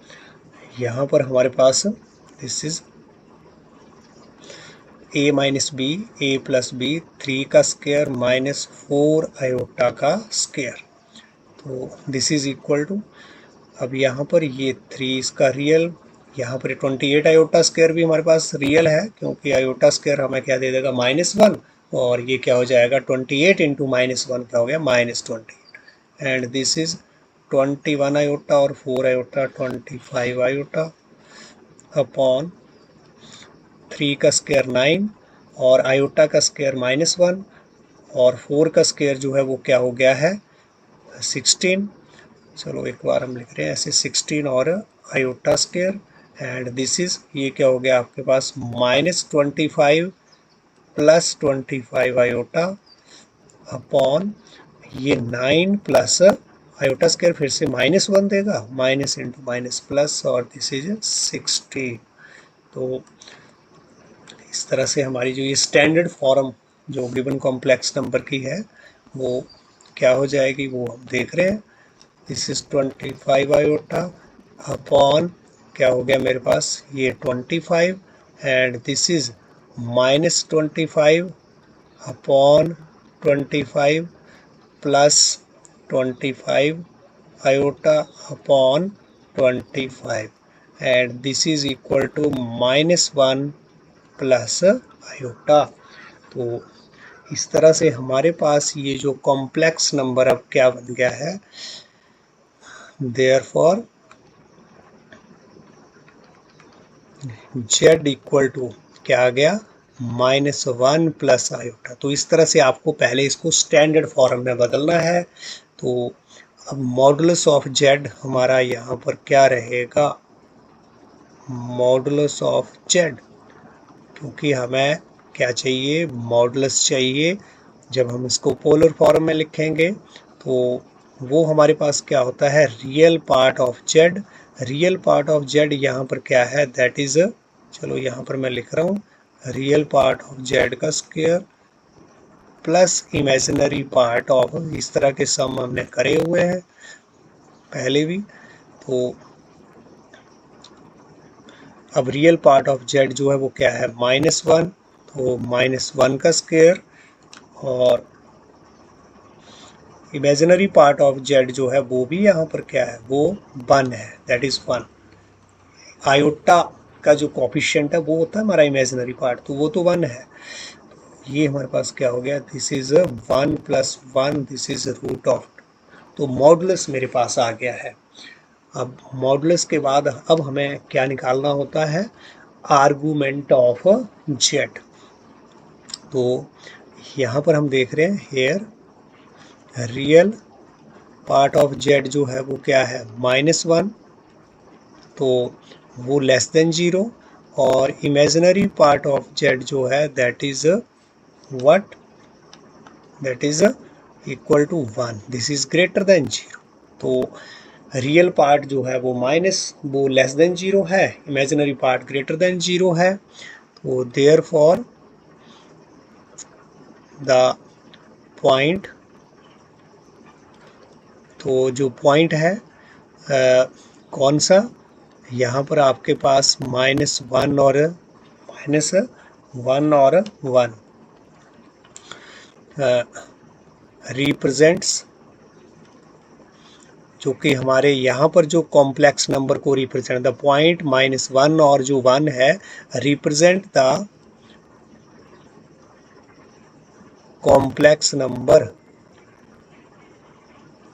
यहाँ पर हमारे पास this is a minus b, a plus b 3 का स्क्वायर माइनस 4 आयोटा का स्क्वायर। तो दिस इज इक्वल टू, अब यहाँ पर ये 3 इसका रियल, यहाँ पर 28 आयोटा स्क्वायर भी हमारे पास रियल है, क्योंकि आयोटा स्क्वायर हमें क्या दे देगा -1, और ये क्या हो जाएगा 28 इंटू -1 क्या हो गया -28, एंड दिस इज 21 आयोटा और 4 आयोटा 25 आयोटा अपॉन 3 का स्क्वायर 9 और आयोटा का स्क्वायर -1 और 4 का स्क्वायर जो है वो क्या हो गया है 16। चलो एक बार हम लिख रहे हैं ऐसे 16 और iota square, and this is ये क्या हो गया आपके पास -25 प्लस 25 आयोटा अपॉन ये 9 प्लस आयोटा स्क्वायर फिर से -1 देगा, माइनस इंटू माइनस प्लस, और दिस इज 16। तो इस तरह से हमारी जो ये स्टैंडर्ड फॉर्म जो गिवन कॉम्प्लेक्स नंबर की है वो क्या हो जाएगी वो हम देख रहे हैं, दिस इज 25 आयोटा अपॉन क्या हो गया मेरे पास ये 25, and this is -25 upon 25 plus 25 iota upon 25, and this is equal to -1 plus iota. तो इस तरह से हमारे पास ये जो कॉम्प्लेक्स नंबर अब क्या बन गया है, देयरफॉर z इक्वल टू क्या आ गया, -1 प्लस आयोटा। तो इस तरह से आपको पहले इसको स्टैंडर्ड फॉर्म में बदलना है। तो अब मॉडुलस ऑफ जेड हमारा यहाँ पर क्या रहेगा, मॉडुलस ऑफ जेड, क्योंकि हमें क्या चाहिए, मॉडुलस चाहिए। जब हम इसको पोलर फॉर्म में लिखेंगे तो वो हमारे पास क्या होता है, real part of Z. Real part of Z यहाँ पर क्या है, दैट इज, चलो यहाँ पर मैं लिख रहा हूँ, रियल पार्ट ऑफ जेड का square plus imaginary part of, इस तरह के सम हमने करे हुए हैं पहले भी। तो अब रियल पार्ट ऑफ जेड जो है वो क्या है, -1, तो -1 का स्क्वायर, और इमेजिनरी पार्ट ऑफ जेड जो है वो भी यहाँ पर क्या है, वो 1 है, दैट इज 1। आयोटा का जो कॉफिशिएंट है वो होता है हमारा इमेजिनरी पार्ट, तो वो तो 1 है। ये हमारे पास क्या हो गया, this is 1 + 1, this is root of. तो मॉडुलस मेरे पास आ गया है। अब मॉडुलस के बाद अब हमें क्या निकालना होता है, आर्गुमेंट ऑफ जेड। तो यहाँ पर हम देख रहे हैं here real part of z जो है वो क्या है, -1, तो वो लेस देन 0, और इमेजिनरी पार्ट ऑफ जेड जो है that is what, that is equal to 1, this is greater than 0। तो रियल पार्ट जो है वो वो लेस देन 0 है, इमेजिनरी पार्ट ग्रेटर देन 0 है। तो देयर फॉर द पॉइंट, तो जो पॉइंट है कौन सा, यहाँ पर आपके पास -1 और -1 रिप्रेजेंट्स, जो कि हमारे यहाँ पर जो कॉम्प्लेक्स नंबर को रिप्रेजेंट, द पॉइंट -1 और जो 1 है represent the complex number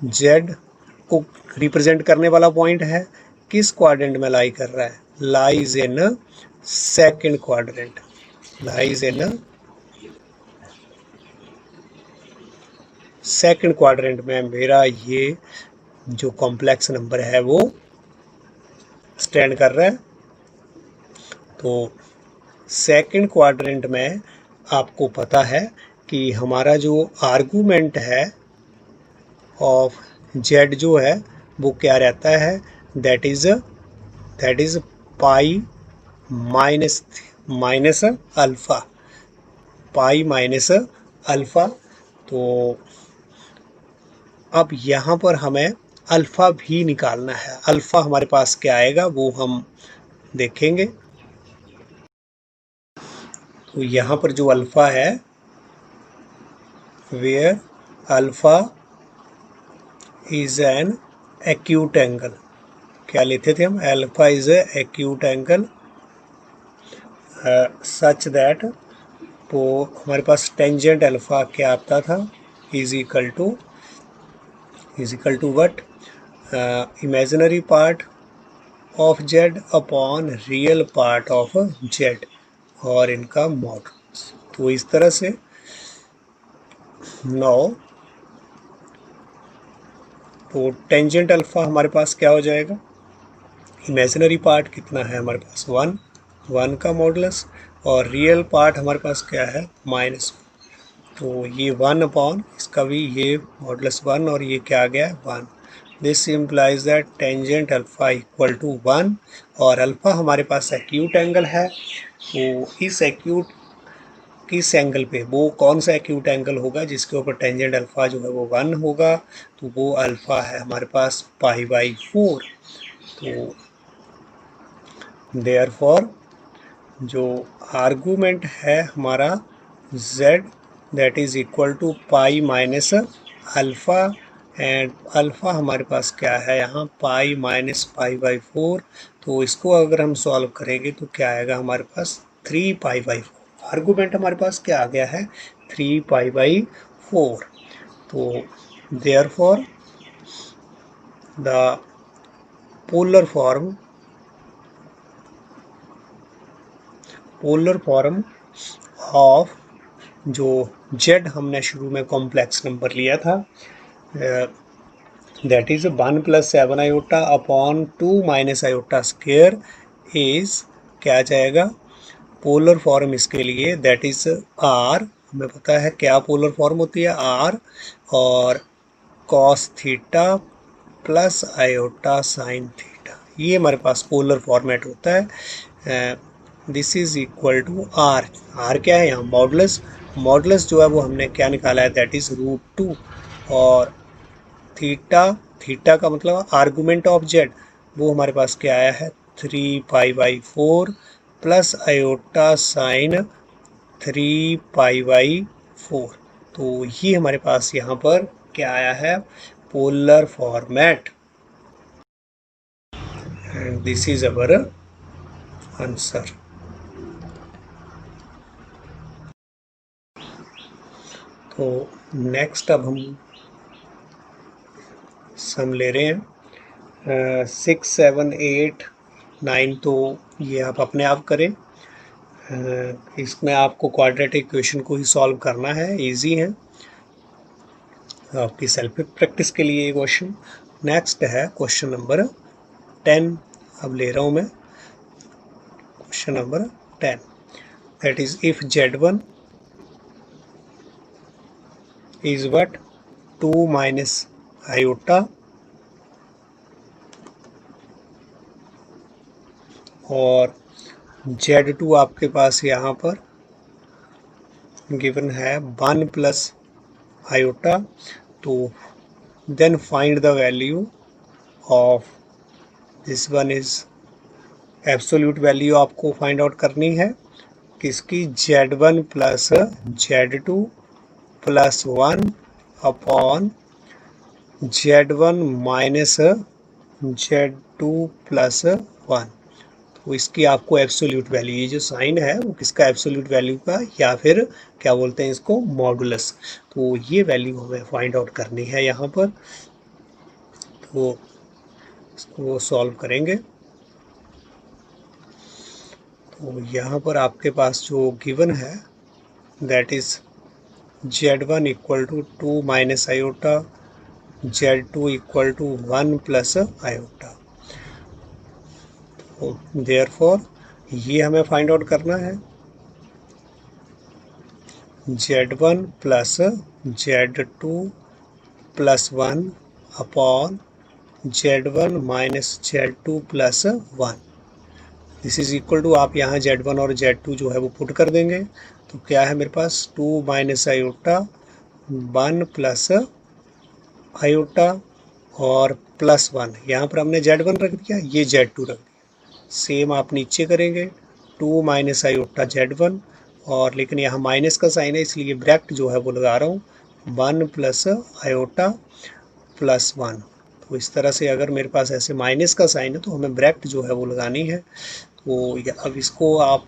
Z को रिप्रेजेंट करने वाला पॉइंट है, किस क्वाड्रेंट में लाई कर रहा है, lies in second quadrant, lies in second quadrant में मेरा ये जो कॉम्प्लेक्स नंबर है वो स्टैंड कर रहा है। तो सेकंड क्वाड्रेंट में आपको पता है कि हमारा जो आर्गुमेंट है ऑफ जेड जो है वो क्या रहता है, that is pi minus minus alpha, pi minus alpha. तो अब यहाँ पर हमें अल्फा भी निकालना है, अल्फा हमारे पास क्या आएगा वो हम देखेंगे। तो यहाँ पर जो अल्फा है, where alpha is an acute angle, क्या लेते थे हम, alpha is acute angle such that, तो हमारे पास टेंजेंट अल्फा क्या आता था, is equal to what, imaginary part of z upon real part of z और इनका मॉडुलस। तो इस तरह से नाउ, तो टेंजेंट अल्फा हमारे पास क्या हो जाएगा, इमेजिनरी पार्ट कितना है हमारे पास 1 का मॉडुलस, और रियल पार्ट हमारे पास क्या है -1, तो ये 1 अपॉन इसका भी ये मॉडुलस 1, और ये क्या आ गया 1। This implies that tangent alpha equal to 1, और अल्फा हमारे पास एक्यूट एंगल है। तो इस एंगल पे वो कौन सा एक्यूट एंगल होगा जिसके ऊपर टेंजेंट अल्फा जो है वो 1 होगा, तो वो अल्फा है हमारे पास π/4। तो देयरफॉर जो आर्गुमेंट है हमारा z, that is equal to pi minus alpha, and alpha हमारे पास क्या है यहाँ पाई माइनस π/4। तो इसको अगर हम सॉल्व करेंगे तो क्या आएगा हमारे पास 3π/4, आर्गुमेंट हमारे पास क्या आ गया है 3π/4। तो therefore the polar form of जो जेड हमने शुरू में कॉम्प्लेक्स नंबर लिया था, that is 1 + 7 iota upon 2 - iota square is क्या आ जाएगा पोलर फॉर्म इसके लिए, दैट इज आर। हमें पता है क्या पोलर फॉर्म होती है, आर और cos theta plus iota sine theta, ये हमारे पास पोलर फॉर्मेट होता है। This is equal to r. R क्या है यहाँ, मॉडुलस। मॉडुलस जो है वो हमने क्या निकाला है, दैट इज √2। और थीटा, थीटा का मतलब आर्गुमेंट ऑफ जेड, वो हमारे पास क्या आया है 3π/4 प्लस आयोटा साइन 3π/4। तो ये हमारे पास यहाँ पर क्या आया है, polar format, and this is our answer. तो नेक्स्ट अब हम सम ले रहे हैं 6, 7, 8, 9। तो ये आप अपने आप करें। इसमें आपको क्वाड्रेटिक इक्वेशन को ही सॉल्व करना है, इजी है आपकी सेल्फ प्रैक्टिस के लिए ये क्वेश्चन। नेक्स्ट है क्वेश्चन नंबर 10। अब ले रहा हूँ मैं question number 10, that is if Z1 is what 2 - iota और Z2 आपके पास यहाँ पर गिवन है 1 + आयोटा। तो then find the value of this one is absolute value आपको फाइंड आउट करनी है किसकी, Z1 + Z2 + 1 upon Z1 - Z2 + 1। तो इसकी आपको एब्सोल्यूट वैल्यू, ये जो साइन है वो किसका, एब्सोल्यूट वैल्यू का, या फिर क्या बोलते हैं इसको, मॉडुलस। तो ये वैल्यू हमें फाइंड आउट करनी है यहाँ पर। तो इसको सॉल्व करेंगे। तो यहाँ पर आपके पास जो गिवन है that is Z1 = 2 - iota, Z2 = 1 + iota. तो देयरफॉर ये हमें फाइंड आउट करना है Z1 + Z2 + 1 upon Z1 - Z2 + 1। This is equal to, आप यहाँ Z1 और Z2 जो है वो पुट कर देंगे। तो क्या है मेरे पास 2 - आयोटा 1 + आयोटा और +1। यहाँ पर हमने Z1 रख दिया, ये Z2 रख दिया। सेम आप नीचे करेंगे 2 - आयोटा Z1 और लेकिन यहाँ माइनस का साइन है इसलिए ब्रैकेट जो है वो लगा रहा हूँ 1 + आयोटा +1। तो इस तरह से अगर मेरे पास ऐसे माइनस का साइन है तो हमें ब्रैकेट जो है वो लगानी है। तो अब इसको आप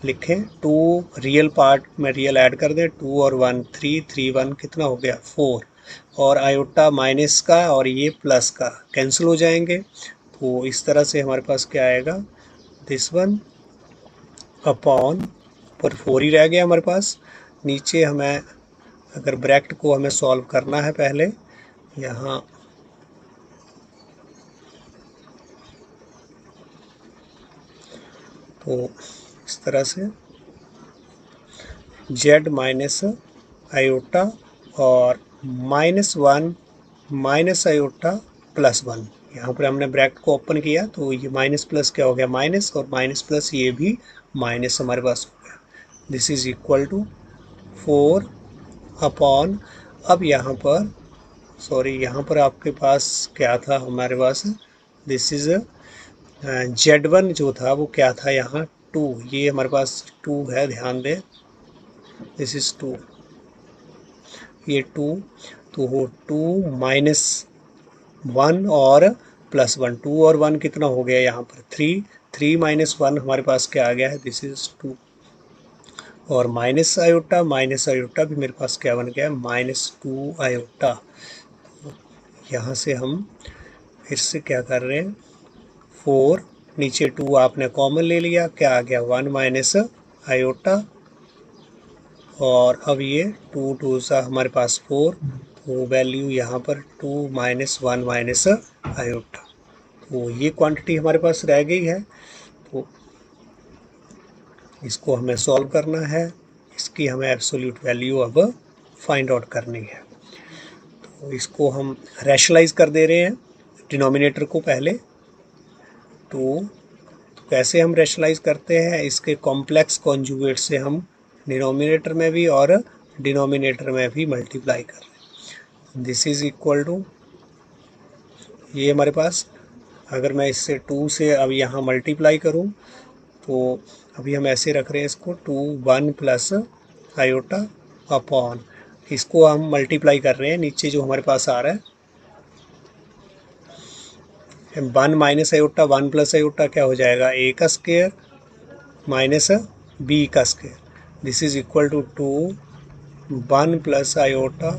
लिखें 2, रियल पार्ट में रियल ऐड कर दें, 2 और 1 3, 3 1 कितना हो गया 4, और आयोटा माइनस का और ये प्लस का कैंसिल हो जाएंगे। तो इस तरह से हमारे पास क्या आएगा, दिस वन अपॉन पर 4 ही रह गया हमारे पास। नीचे हमें अगर ब्रैकेट को हमें सॉल्व करना है पहले, यहाँ तो इस तरह से Z - आयोटा और -1 - आयोटा +1। यहाँ पर हमने ब्रैकेट को ओपन किया तो ये माइनस प्लस क्या हो गया, माइनस, और माइनस प्लस ये भी माइनस हमारे पास हो गया। This is equal to 4 upon, अब यहाँ पर सॉरी यहाँ पर आपके पास क्या था हमारे पास, दिस इज Z1 जो था वो क्या था यहाँ 2, ये हमारे पास 2 है, ध्यान दें, दिस इज 2, ये 2। तो वो 2 - 1 और +1, 2 और 1 कितना हो गया यहाँ पर 3, 3 - 1 हमारे पास क्या आ गया है, दिस इज 2, और माइनस आयोटा भी मेरे पास क्या बन गया है -2 आयोटा। यहाँ से हम फिर से क्या कर रहे हैं 4 नीचे 2 आपने कॉमन ले लिया, क्या आ गया 1 माइनस आयोटा, और अब ये 2 2 सा हमारे पास 4, तो वैल्यू यहाँ पर 2 माइनस 1 माइनस आयोटा, तो ये क्वांटिटी हमारे पास रह गई है। तो इसको हमें सॉल्व करना है, इसकी हमें एब्सोल्यूट वैल्यू अब फाइंड आउट करनी है। तो इसको हम रैशनलाइज कर दे रहे हैं डिनोमिनेटर को पहले। तो कैसे हम रैशनलाइज करते हैं, इसके कॉम्प्लेक्स कॉन्जुगेट से हम डिनोमिनेटर में भी और डिनोमिनेटर में भी मल्टीप्लाई कर रहे हैं। दिस इज इक्वल टू, ये हमारे पास, अगर मैं इससे 2 से अब यहाँ मल्टीप्लाई करूँ तो अभी हम ऐसे रख रहे हैं इसको 2 1 प्लस आयोटा अपॉन, इसको हम मल्टीप्लाई कर रहे हैं, नीचे जो हमारे पास आ रहा है 1 माइनस आयोटा 1 प्लस आयोटा क्या हो जाएगा, ए का स्क्वायर माइनस बी का square, this is equal to 2 1 plus iota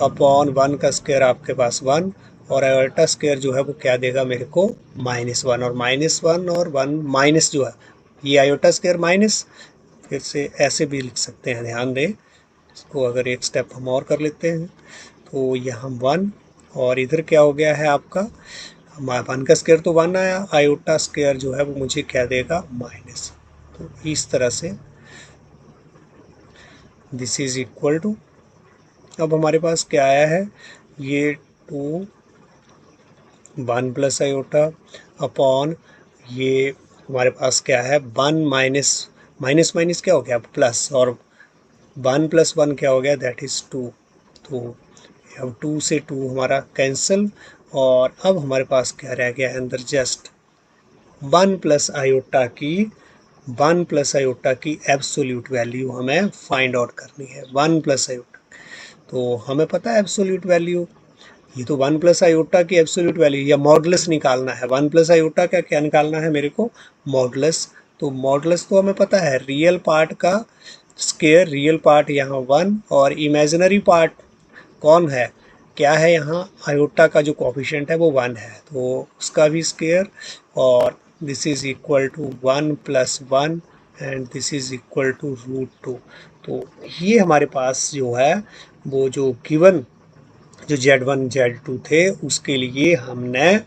upon 1 का स्क्वायर आपके पास 1, और आयोटा स्क्वायर जो है वो क्या देगा मेरे को -1, और -1 और 1 माइनस जो है ये आयोटा स्क्वायर माइनस, फिर से ऐसे भी लिख सकते हैं, ध्यान दें इसको, अगर एक स्टेप हम और कर लेते हैं तो यहाँ 1, और इधर क्या हो गया है आपका 1 का स्क्वायर तो 1 आया, आयोटा स्क्वायर जो है वो मुझे क्या देगा माइनस, तो इस तरह से दिस इज इक्वल टू, अब हमारे पास क्या आया है, ये 2 1 प्लस आयोटा अपॉन ये हमारे पास क्या है 1 माइनस माइनस माइनस क्या हो गया प्लस, और 1 प्लस 1 क्या हो गया दैट इज़ 2, तो अब 2 से 2 हमारा कैंसिल, और अब हमारे पास क्या रह गया है अंदर जस्ट 1 प्लस आयोटा की एब्सोल्यूट वैल्यू हमें फाइंड आउट करनी है, 1 प्लस आयोटा, तो हमें पता है एब्सोल्यूट वैल्यू, ये तो 1 प्लस आयोटा की एब्सोल्यूट वैल्यू या मॉडुलस निकालना है, 1 प्लस आयोटा का क्या निकालना है मेरे को मॉडुलस, तो मॉडुलस तो हमें पता है रियल पार्ट का स्क्वायर, रियल पार्ट यहाँ 1 और इमेजिनरी पार्ट कौन है, क्या है यहाँ आयोटा का जो कोफिशिएंट है वो 1 है, तो उसका भी स्क्वायर, और this is equal to 1 plus 1 and this is equal to √2, तो ये हमारे पास जो है वो जो गिवन जो Z1 Z2 थे उसके लिए हमने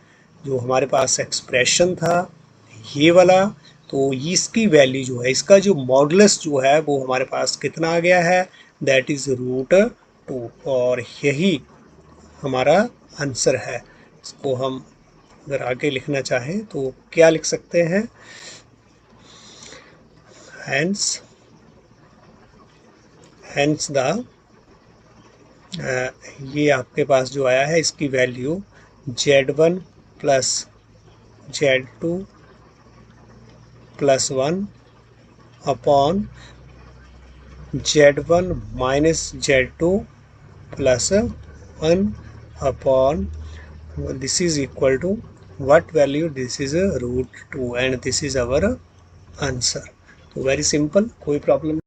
जो हमारे पास एक्सप्रेशन था ये वाला, तो इसकी वैल्यू जो है, इसका जो मॉडुलस जो है वो हमारे पास कितना आ गया है दैट इज़ √2, और यही हमारा आंसर है। इसको हम अगर आगे लिखना चाहें तो क्या लिख सकते हैं, हैंस द ये आपके पास जो आया है इसकी value Z1 plus Z2 plus 1 upon Z1 minus Z2 plus 1 upon this is equal to what value, this is a √2 and this is our answer। तो वेरी सिंपल, कोई प्रॉब्लम